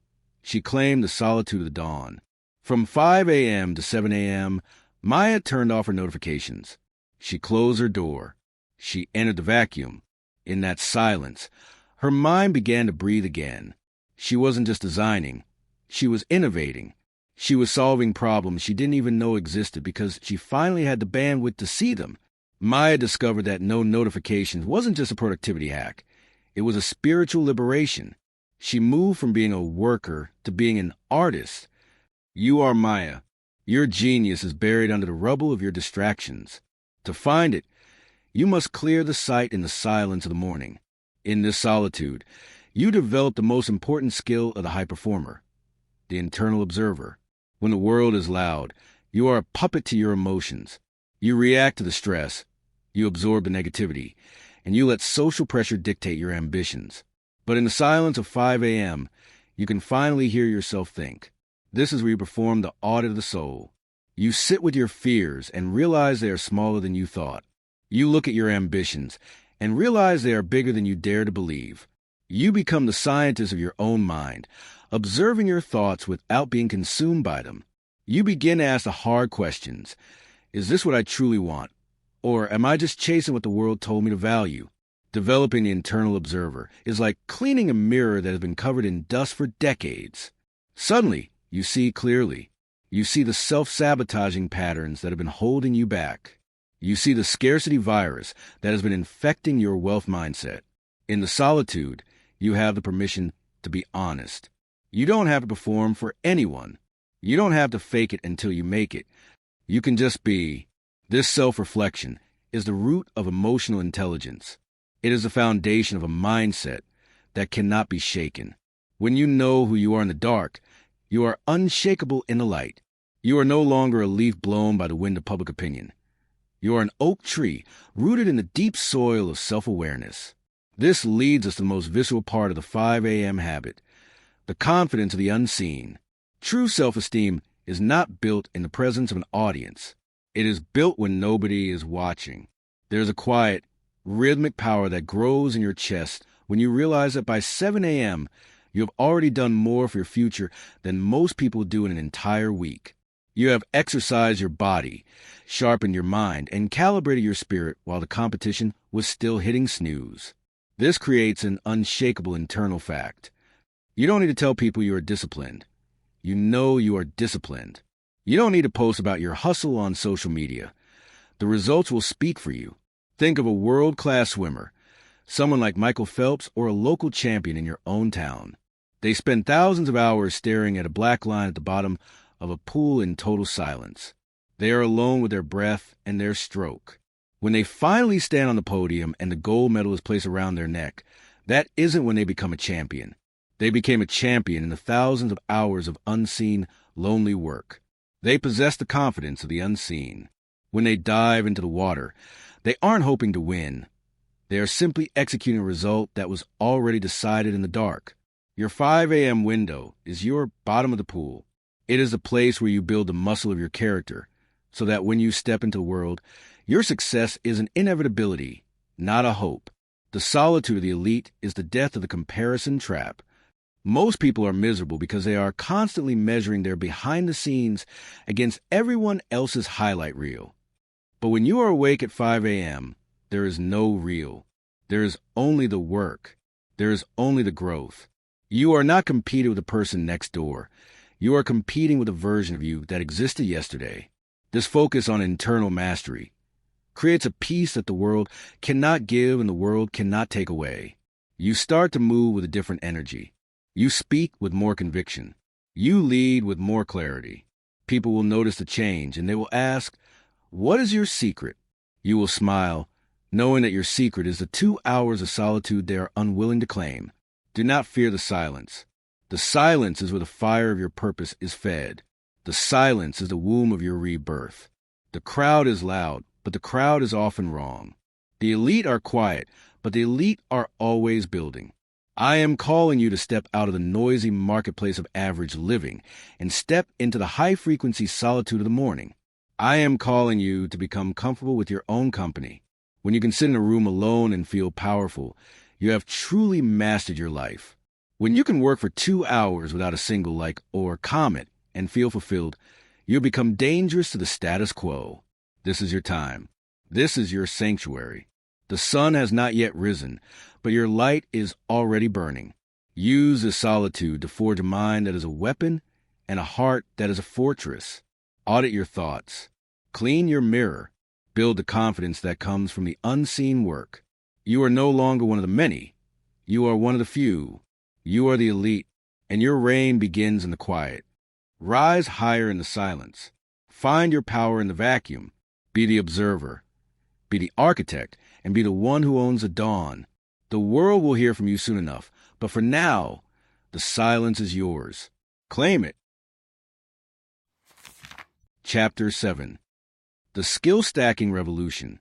she claimed the solitude of the dawn. From 5 a.m. to 7 a.m., Maya turned off her notifications. She closed her door. She entered the vacuum. In that silence, her mind began to breathe again. She wasn't just designing. She was innovating. She was solving problems she didn't even know existed because she finally had the bandwidth to see them. Maya discovered that no notifications wasn't just a productivity hack. It was a spiritual liberation. She moved from being a worker to being an artist. You are Maya. Your genius is buried under the rubble of your distractions. To find it, you must clear the sight in the silence of the morning. In this solitude, you develop the most important skill of the high performer, the internal observer. When the world is loud, you are a puppet to your emotions. You react to the stress, you absorb the negativity, and you let social pressure dictate your ambitions. But in the silence of 5 a.m., you can finally hear yourself think. This is where you perform the audit of the soul. You sit with your fears and realize they are smaller than you thought. You look at your ambitions and realize they are bigger than you dare to believe. You become the scientist of your own mind, observing your thoughts without being consumed by them. You begin to ask the hard questions. Is this what I truly want? Or am I just chasing what the world told me to value? Developing the internal observer is like cleaning a mirror that has been covered in dust for decades. Suddenly, you see clearly. You see the self-sabotaging patterns that have been holding you back. You see the scarcity virus that has been infecting your wealth mindset. In the solitude, you have the permission to be honest. You don't have to perform for anyone. You don't have to fake it until you make it. You can just be. This self-reflection is the root of emotional intelligence. It is the foundation of a mindset that cannot be shaken. When you know who you are in the dark, you are unshakable in the light. You are no longer a leaf blown by the wind of public opinion. You are an oak tree rooted in the deep soil of self-awareness. This leads us to the most visceral part of the 5 a.m. habit, the confidence of the unseen. True self-esteem is not built in the presence of an audience. It is built when nobody is watching. There is a quiet, rhythmic power that grows in your chest when you realize that by 7 a.m., you have already done more for your future than most people do in an entire week. You have exercised your body, sharpened your mind, and calibrated your spirit while the competition was still hitting snooze. This creates an unshakable internal fact. You don't need to tell people you are disciplined. You know you are disciplined. You don't need to post about your hustle on social media. The results will speak for you. Think of a world-class swimmer, someone like Michael Phelps or a local champion in your own town. They spend thousands of hours staring at a black line at the bottom of a pool in total silence. They are alone with their breath and their stroke. When they finally stand on the podium and the gold medal is placed around their neck, that isn't when they become a champion. They became a champion in the thousands of hours of unseen, lonely work. They possess the confidence of the unseen. When they dive into the water, they aren't hoping to win. They are simply executing a result that was already decided in the dark. Your 5 a.m. window is your bottom of the pool. It is the place where you build the muscle of your character, so that when you step into the world, your success is an inevitability, not a hope. The solitude of the elite is the death of the comparison trap. Most people are miserable because they are constantly measuring their behind the scenes against everyone else's highlight reel. But when you are awake at 5 a.m., there is no reel. There is only the work. There is only the growth. You are not competing with the person next door. You are competing with a version of you that existed yesterday. This focus on internal mastery creates a peace that the world cannot give and the world cannot take away. You start to move with a different energy. You speak with more conviction. You lead with more clarity. People will notice the change and they will ask, "What is your secret?" You will smile, knowing that your secret is the 2 hours of solitude they are unwilling to claim. Do not fear the silence. The silence is where the fire of your purpose is fed. The silence is the womb of your rebirth. The crowd is loud, but the crowd is often wrong. The elite are quiet, but the elite are always building. I am calling you to step out of the noisy marketplace of average living and step into the high-frequency solitude of the morning. I am calling you to become comfortable with your own company. When you can sit in a room alone and feel powerful, you have truly mastered your life. When you can work for 2 hours without a single like or comment and feel fulfilled, you become dangerous to the status quo. This is your time. This is your sanctuary. The sun has not yet risen, but your light is already burning. Use this solitude to forge a mind that is a weapon and a heart that is a fortress. Audit your thoughts. Clean your mirror. Build the confidence that comes from the unseen work. You are no longer one of the many. You are one of the few. You are the elite, and your reign begins in the quiet. Rise higher in the silence. Find your power in the vacuum. Be the observer. Be the architect, and be the one who owns the dawn. The world will hear from you soon enough, but for now, the silence is yours. Claim it. Chapter 7. The Skill-Stacking Revolution.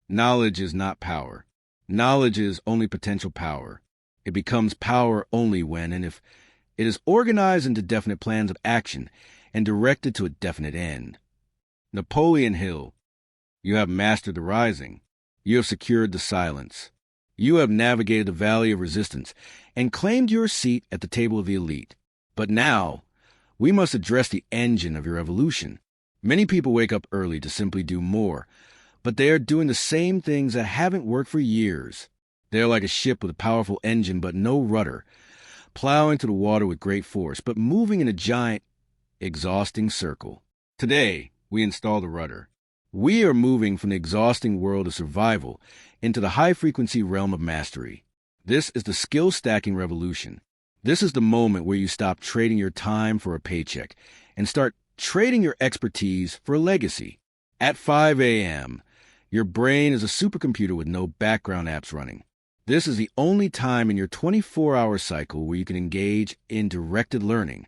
Knowledge is not power. Knowledge is only potential power. It becomes power only when and if it is organized into definite plans of action and directed to a definite end. Napoleon Hill. You have mastered the rising. You have secured the silence. You have navigated the valley of resistance and claimed your seat at the table of the elite. But now, we must address the engine of your evolution. Many people wake up early to simply do more, but they are doing the same things that haven't worked for years. They are like a ship with a powerful engine but no rudder, plowing through the water with great force, but moving in a giant, exhausting circle. Today, we install the rudder. We are moving from the exhausting world of survival into the high-frequency realm of mastery. This is the skill-stacking revolution. This is the moment where you stop trading your time for a paycheck and start trading your expertise for a legacy. At 5 a.m., your brain is a supercomputer with no background apps running. This is the only time in your 24-hour cycle where you can engage in directed learning.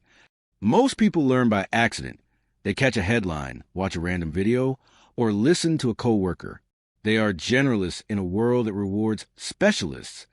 Most people learn by accident. They catch a headline, watch a random video, or listen to a coworker. They are generalists in a world that rewards specialists.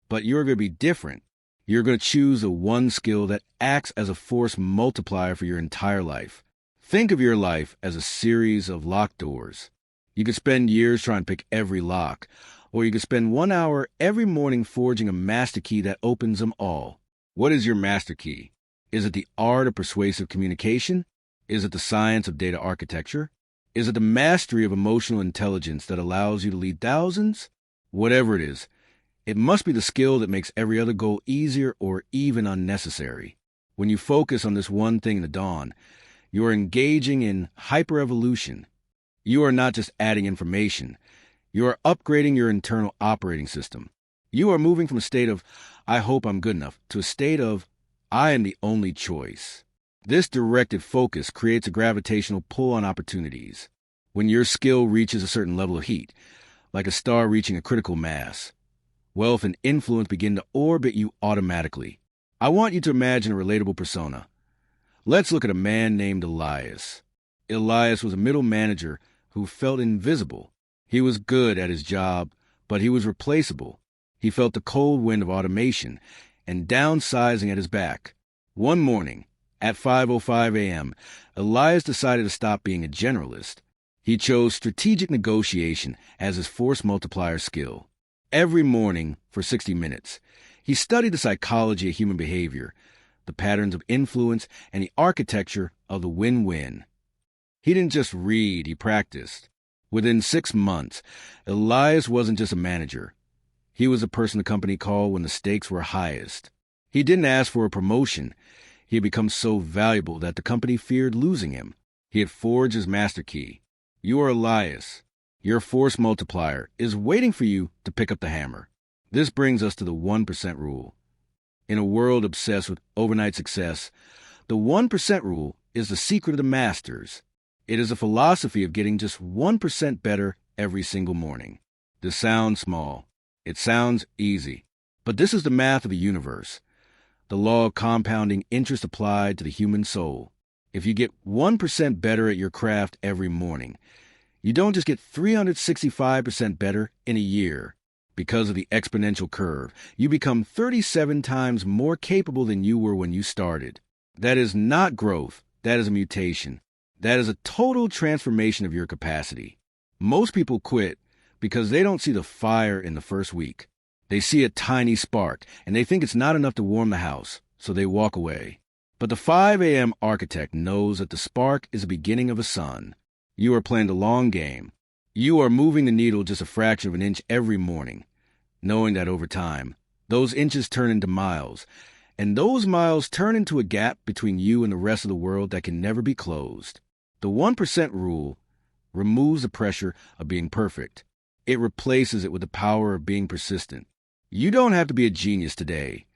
But you're going to be different. You're going to choose the one skill that acts as a force multiplier for your entire life. Think of your life as a series of locked doors. You could spend years trying to pick every lock, or you could spend 1 hour every morning forging a master key that opens them all. What is your master key? Is it the art of persuasive communication? Is it the science of data architecture? Is it the mastery of emotional intelligence that allows you to lead thousands? Whatever it is, it must be the skill that makes every other goal easier or even unnecessary. When you focus on this one thing in the dawn, you are engaging in hyper-evolution. You are not just adding information. You are upgrading your internal operating system. You are moving from a state of, I hope I'm good enough, to a state of, I am the only choice. This directed focus creates a gravitational pull on opportunities. When your skill reaches a certain level of heat, like a star reaching a critical mass, wealth and influence begin to orbit you automatically. I want you to imagine a relatable persona. Let's look at a man named Elias. Elias was a middle manager who felt invisible. He was good at his job, but he was replaceable. He felt the cold wind of automation and downsizing at his back. One morning, at 5:05 a.m., Elias decided to stop being a generalist. He chose strategic negotiation as his force multiplier skill. Every morning, for 60 minutes, he studied the psychology of human behavior, the patterns of influence, and the architecture of the win-win. He didn't just read, he practiced. Within 6 months, Elias wasn't just a manager. He was the person the company called when the stakes were highest. He didn't ask for a promotion. He had become so valuable that the company feared losing him. He had forged his master key. You are Elias. Your force multiplier is waiting for you to pick up the hammer. This brings us to the 1% rule. In a world obsessed with overnight success, the 1% rule is the secret of the masters. It is a philosophy of getting just 1% better every single morning. This sounds small. It sounds easy. But this is the math of the universe. The law of compounding interest applied to the human soul. If you get 1% better at your craft every morning, you don't just get 365% better in a year. Because of the exponential curve, you become 37 times more capable than you were when you started. That is not growth. That is a mutation. That is a total transformation of your capacity. Most people quit because they don't see the fire in the first week. They see a tiny spark, and they think it's not enough to warm the house, so they walk away. But the 5 a.m. architect knows that the spark is the beginning of a sun. You are playing the long game. You are moving the needle just a fraction of an inch every morning, knowing that over time, those inches turn into miles, and those miles turn into a gap between you and the rest of the world that can never be closed. The 1% rule removes the pressure of being perfect. It replaces it with the power of being persistent. You don't have to be a genius today.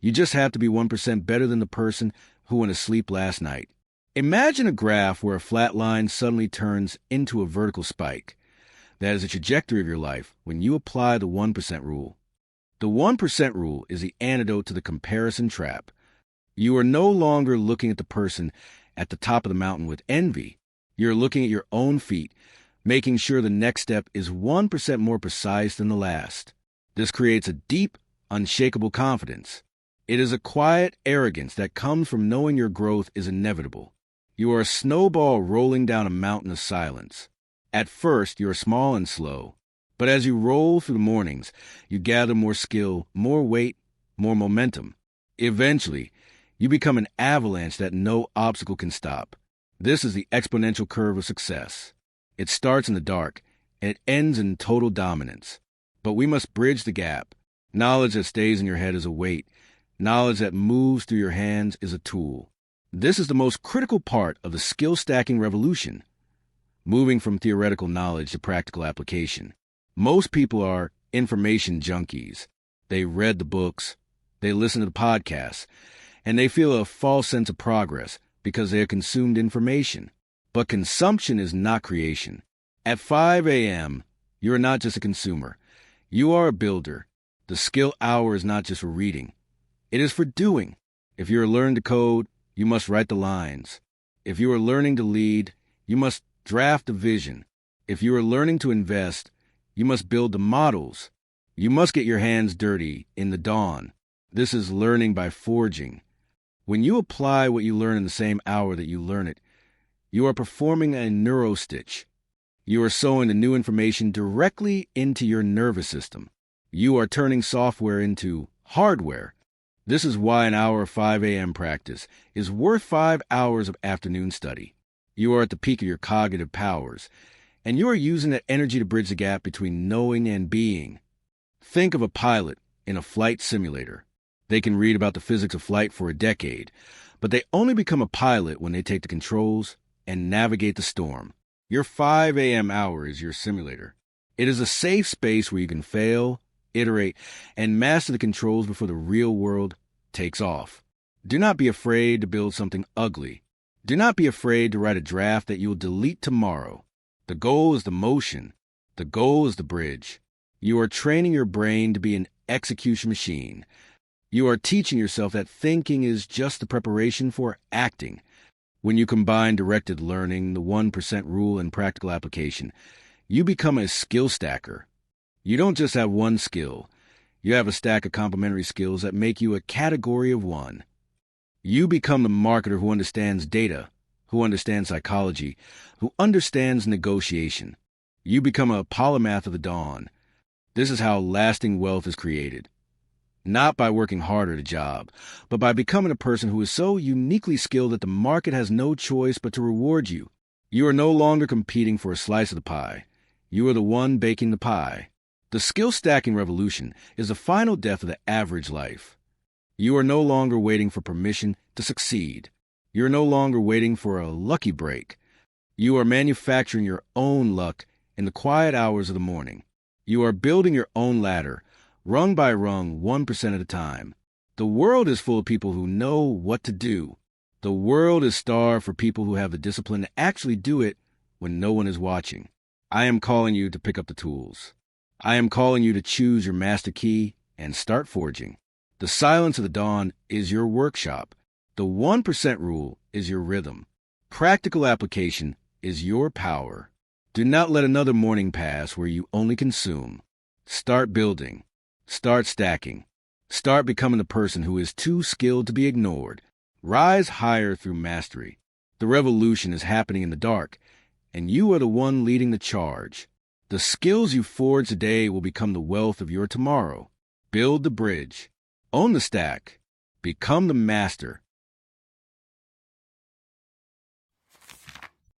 You just have to be 1% better than the person who went to sleep last night. Imagine a graph where a flat line suddenly turns into a vertical spike. That is the trajectory of your life when you apply the 1% rule. The 1% rule is the antidote to the comparison trap. You are no longer looking at the person at the top of the mountain with envy. You're looking at your own feet, making sure the next step is 1% more precise than the last. This creates a deep, unshakable confidence. It is a quiet arrogance that comes from knowing your growth is inevitable. You are a snowball rolling down a mountain of silence. At first, you are small and slow, but as you roll through the mornings, you gather more skill, more weight, more momentum. Eventually, you become an avalanche that no obstacle can stop. This is the exponential curve of success. It starts in the dark, and it ends in total dominance. But we must bridge the gap. Knowledge that stays in your head is a weight. Knowledge that moves through your hands is a tool. This is the most critical part of the skill-stacking revolution, moving from theoretical knowledge to practical application. Most people are information junkies. They read the books, they listen to the podcasts, and they feel a false sense of progress because they have consumed information. But consumption is not creation. At 5 a.m., you are not just a consumer. You are a builder. The skill hour is not just for reading. It is for doing. If you are learning to code, you must write the lines. If you are learning to lead, you must draft the vision. If you are learning to invest, you must build the models. You must get your hands dirty in the dawn. This is learning by forging. When you apply what you learn in the same hour that you learn it, you are performing a neuro-stitch. You are sewing the new information directly into your nervous system. You are turning software into hardware. This is why an hour of 5 a.m. practice is worth 5 hours of afternoon study. You are at the peak of your cognitive powers, and you are using that energy to bridge the gap between knowing and being. Think of a pilot in a flight simulator. They can read about the physics of flight for a decade, but they only become a pilot when they take the controls and navigate the storm. Your 5 a.m. hour is your simulator. It is a safe space where you can fail, iterate, and master the controls before the real world takes off. Do not be afraid to build something ugly. Do not be afraid to write a draft that you will delete tomorrow. The goal is the motion. The goal is the bridge. You are training your brain to be an execution machine. You are teaching yourself that thinking is just the preparation for acting. When you combine directed learning, the 1% rule, and practical application, you become a skill stacker. You don't just have one skill. You have a stack of complementary skills that make you a category of one. You become the marketer who understands data, who understands psychology, who understands negotiation. You become a polymath of the dawn. This is how lasting wealth is created. Not by working harder at a job, but by becoming a person who is so uniquely skilled that the market has no choice but to reward you. You are no longer competing for a slice of the pie. You are the one baking the pie. The skill-stacking revolution is the final death of the average life. You are no longer waiting for permission to succeed. You are no longer waiting for a lucky break. You are manufacturing your own luck in the quiet hours of the morning. You are building your own ladder, rung by rung, 1% at a time. The world is full of people who know what to do. The world is starved for people who have the discipline to actually do it when no one is watching. I am calling you to pick up the tools. I am calling you to choose your master key and start forging. The silence of the dawn is your workshop. The 1% rule is your rhythm. Practical application is your power. Do not let another morning pass where you only consume. Start building. Start stacking. Start becoming the person who is too skilled to be ignored. Rise higher through mastery. The revolution is happening in the dark, and you are the one leading the charge. The skills you forge today will become the wealth of your tomorrow. Build the bridge. Own the stack. Become the master.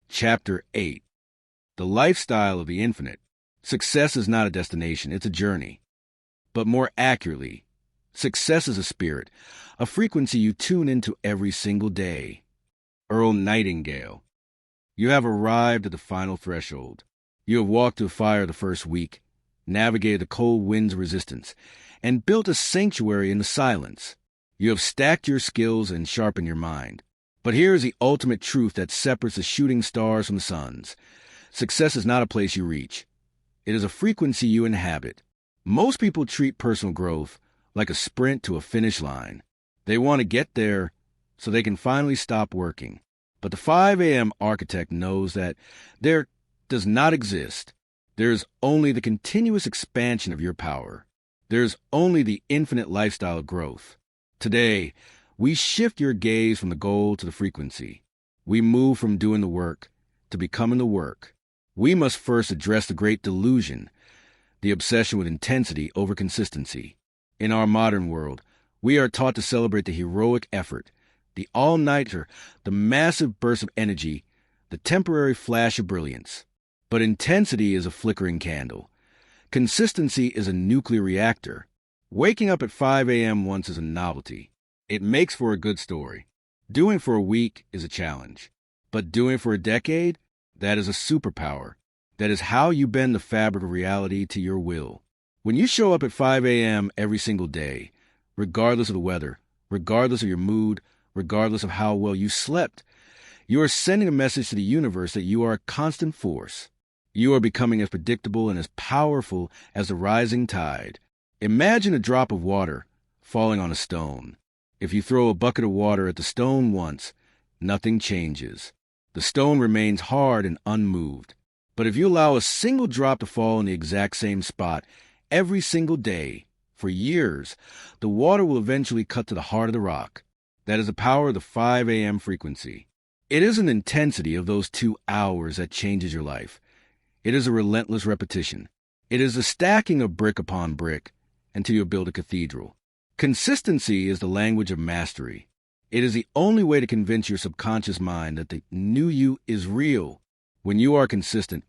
Chapter 8. The Lifestyle of the Infinite. Success is not a destination, it's a journey. But more accurately, success is a spirit, a frequency you tune into every single day. Earl Nightingale. You have arrived at the final threshold. You have walked through fire the first week, navigated the cold wind's resistance, and built a sanctuary in the silence. You have stacked your skills and sharpened your mind. But here is the ultimate truth that separates the shooting stars from the suns. Success is not a place you reach. It is a frequency you inhabit. Most people treat personal growth like a sprint to a finish line. They want to get there so they can finally stop working. But the 5 a.m. architect knows that there does not exist. There is only the continuous expansion of your power. There is only the infinite lifestyle of growth. Today, we shift your gaze from the goal to the frequency. We move from doing the work to becoming the work. We must first address the great delusion, the obsession with intensity over consistency. In our modern world, we are taught to celebrate the heroic effort, the all-nighter, the massive burst of energy, the temporary flash of brilliance. But intensity is a flickering candle. Consistency is a nuclear reactor. Waking up at 5 a.m. once is a novelty. It makes for a good story. Doing for a week is a challenge. But doing for a decade, that is a superpower. That is how you bend the fabric of reality to your will. When you show up at 5 a.m. every single day, regardless of the weather, regardless of your mood, regardless of how well you slept, you are sending a message to the universe that you are a constant force. You are becoming as predictable and as powerful as the rising tide. Imagine a drop of water falling on a stone. If you throw a bucket of water at the stone once, nothing changes. The stone remains hard and unmoved. But if you allow a single drop to fall in the exact same spot every single day, for years, the water will eventually cut to the heart of the rock. That is the power of the 5 a.m. frequency. It is an intensity of those 2 hours that changes your life. It is a relentless repetition. It is the stacking of brick upon brick until you build a cathedral. Consistency is the language of mastery. It is the only way to convince your subconscious mind that the new you is real. When you are consistent,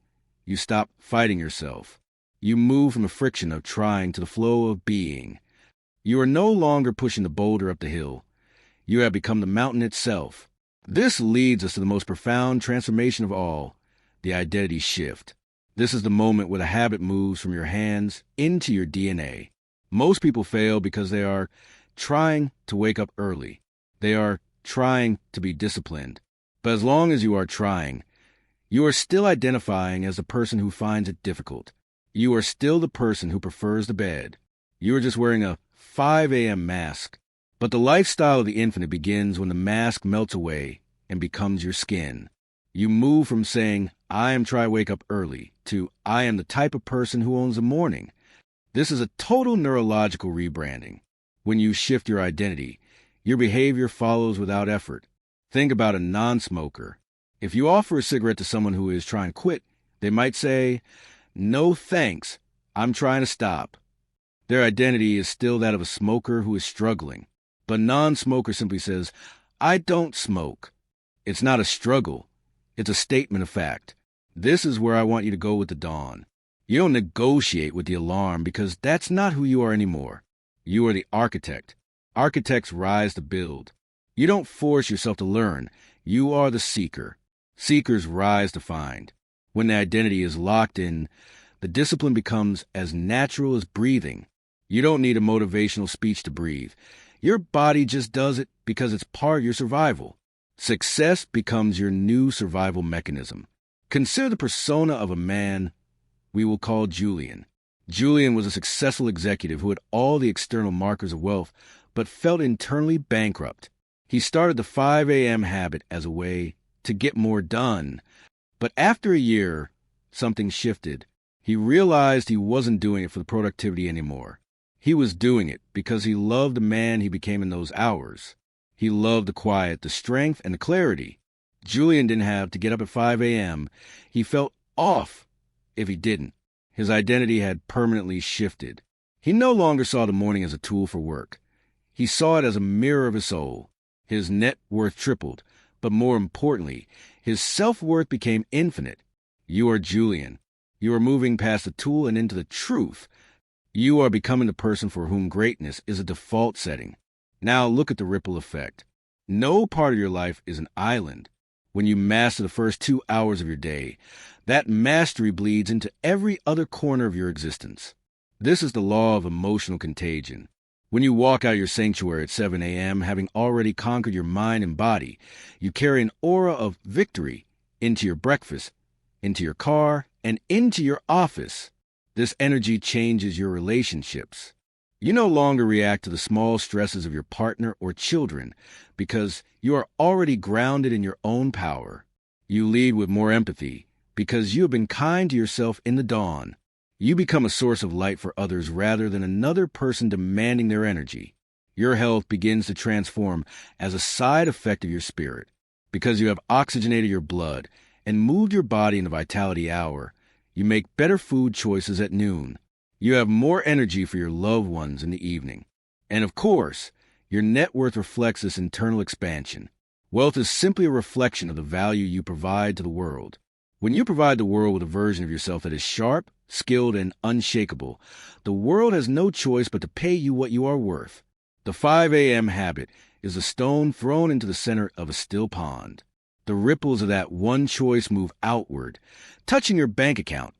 you stop fighting yourself. You move from the friction of trying to the flow of being. You are no longer pushing the boulder up the hill. You have become the mountain itself. This leads us to the most profound transformation of all, the identity shift. This is the moment where the habit moves from your hands into your DNA. Most people fail because they are trying to wake up early. They are trying to be disciplined. But as long as you are trying, you are still identifying as the person who finds it difficult. You are still the person who prefers the bed. You are just wearing a 5 a.m. mask. But the lifestyle of the infinite begins when the mask melts away and becomes your skin. You move from saying, I am trying to wake up early, to I am the type of person who owns the morning. This is a total neurological rebranding. When you shift your identity, your behavior follows without effort. Think about a non-smoker. If you offer a cigarette to someone who is trying to quit, they might say, no thanks, I'm trying to stop. Their identity is still that of a smoker who is struggling. But a non-smoker simply says, I don't smoke. It's not a struggle. It's a statement of fact. This is where I want you to go with the dawn. You don't negotiate with the alarm because that's not who you are anymore. You are the architect. Architects rise to build. You don't force yourself to learn. You are the seeker. Seekers rise to find. When the identity is locked in, the discipline becomes as natural as breathing. You don't need a motivational speech to breathe. Your body just does it because it's part of your survival. Success becomes your new survival mechanism. Consider the persona of a man we will call Julian. Julian was a successful executive who had all the external markers of wealth, but felt internally bankrupt. He started the 5 a.m. habit as a way to get more done. But after a year, something shifted. He realized he wasn't doing it for the productivity anymore. He was doing it because he loved the man he became in those hours. He loved the quiet, the strength, and the clarity. Julian didn't have to get up at 5 a.m. He felt off if he didn't. His identity had permanently shifted. He no longer saw the morning as a tool for work. He saw it as a mirror of his soul. His net worth tripled, but more importantly, his self-worth became infinite. You are Julian. You are moving past the tool and into the truth. You are becoming the person for whom greatness is a default setting. Now look at the ripple effect. No part of your life is an island. When you master the first 2 hours of your day, that mastery bleeds into every other corner of your existence. This is the law of emotional contagion. When you walk out your sanctuary at 7 a.m., having already conquered your mind and body, you carry an aura of victory into your breakfast, into your car, and into your office. This energy changes your relationships. You no longer react to the small stresses of your partner or children because you are already grounded in your own power. You lead with more empathy because you have been kind to yourself in the dawn. You become a source of light for others rather than another person demanding their energy. Your health begins to transform as a side effect of your spirit. Because you have oxygenated your blood and moved your body in the vitality hour, you make better food choices at noon. You have more energy for your loved ones in the evening. And of course, your net worth reflects this internal expansion. Wealth is simply a reflection of the value you provide to the world. When you provide the world with a version of yourself that is sharp, skilled, and unshakable, the world has no choice but to pay you what you are worth. The 5 a.m. habit is a stone thrown into the center of a still pond. The ripples of that one choice move outward, touching your bank account,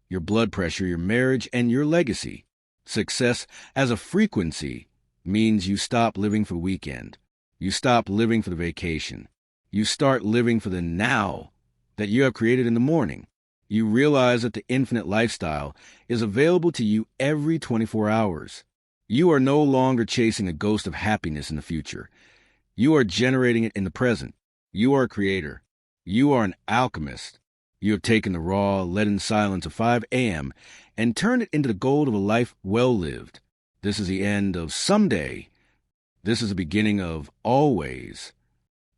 your blood pressure, your marriage, and your legacy. Success as a frequency means you stop living for the weekend. You stop living for the vacation. You start living for the now that you have created in the morning. You realize that the infinite lifestyle is available to you every 24 hours. You are no longer chasing a ghost of happiness in the future. You are generating it in the present. You are a creator. You are an alchemist. You have taken the raw, leaden silence of 5 a.m. and turned it into the gold of a life well lived. This is the end of someday. This is the beginning of always.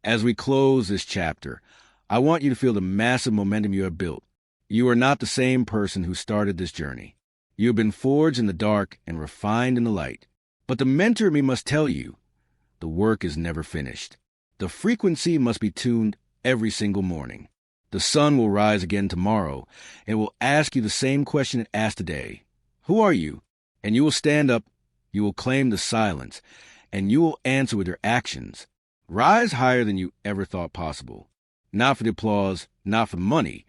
As we close this chapter, I want you to feel the massive momentum you have built. You are not the same person who started this journey. You have been forged in the dark and refined in the light. But the mentor in me must tell you, the work is never finished. The frequency must be tuned every single morning. The sun will rise again tomorrow and will ask you the same question it asked today. Who are you? And you will stand up, you will claim the silence, and you will answer with your actions. Rise higher than you ever thought possible. Not for the applause, not for money,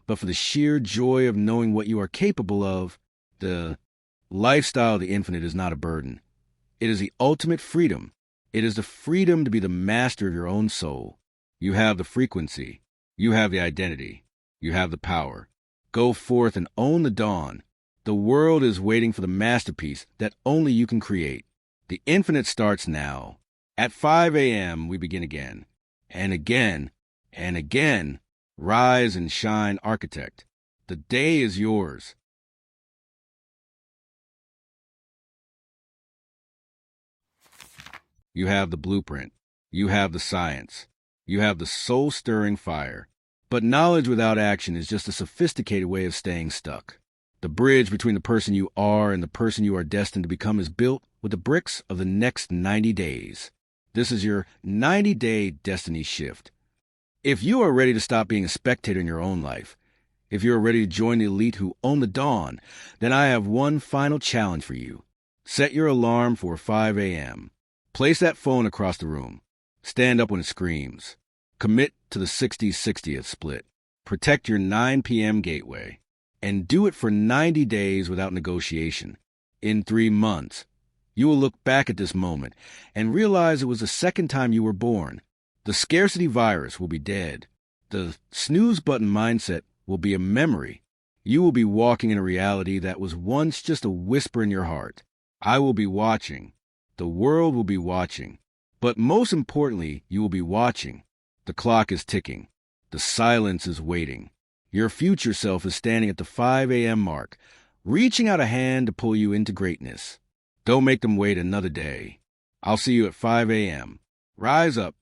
but for the sheer joy of knowing what you are capable of. The lifestyle of the infinite is not a burden. It is the ultimate freedom. It is the freedom to be the master of your own soul. You have the frequency. You have the identity. You have the power. Go forth and own the dawn. The world is waiting for the masterpiece that only you can create. The infinite starts now. At 5 a.m., we begin again. And again. And again. Rise and shine, architect. The day is yours. You have the blueprint. You have the science. You have the soul-stirring fire. But knowledge without action is just a sophisticated way of staying stuck. The bridge between the person you are and the person you are destined to become is built with the bricks of the next 90 days. This is your 90-day destiny shift. If you are ready to stop being a spectator in your own life, if you are ready to join the elite who own the dawn, then I have one final challenge for you. Set your alarm for 5 a.m. Place that phone across the room. Stand up when it screams. Commit to the 60-60th split. Protect your 9 p.m. gateway. And do it for 90 days without negotiation. In 3 months, you will look back at this moment and realize it was the second time you were born. The scarcity virus will be dead. The snooze button mindset will be a memory. You will be walking in a reality that was once just a whisper in your heart. I will be watching. The world will be watching. But most importantly, you will be watching. The clock is ticking. The silence is waiting. Your future self is standing at the 5 a.m. mark, reaching out a hand to pull you into greatness. Don't make them wait another day. I'll see you at 5 a.m. Rise up,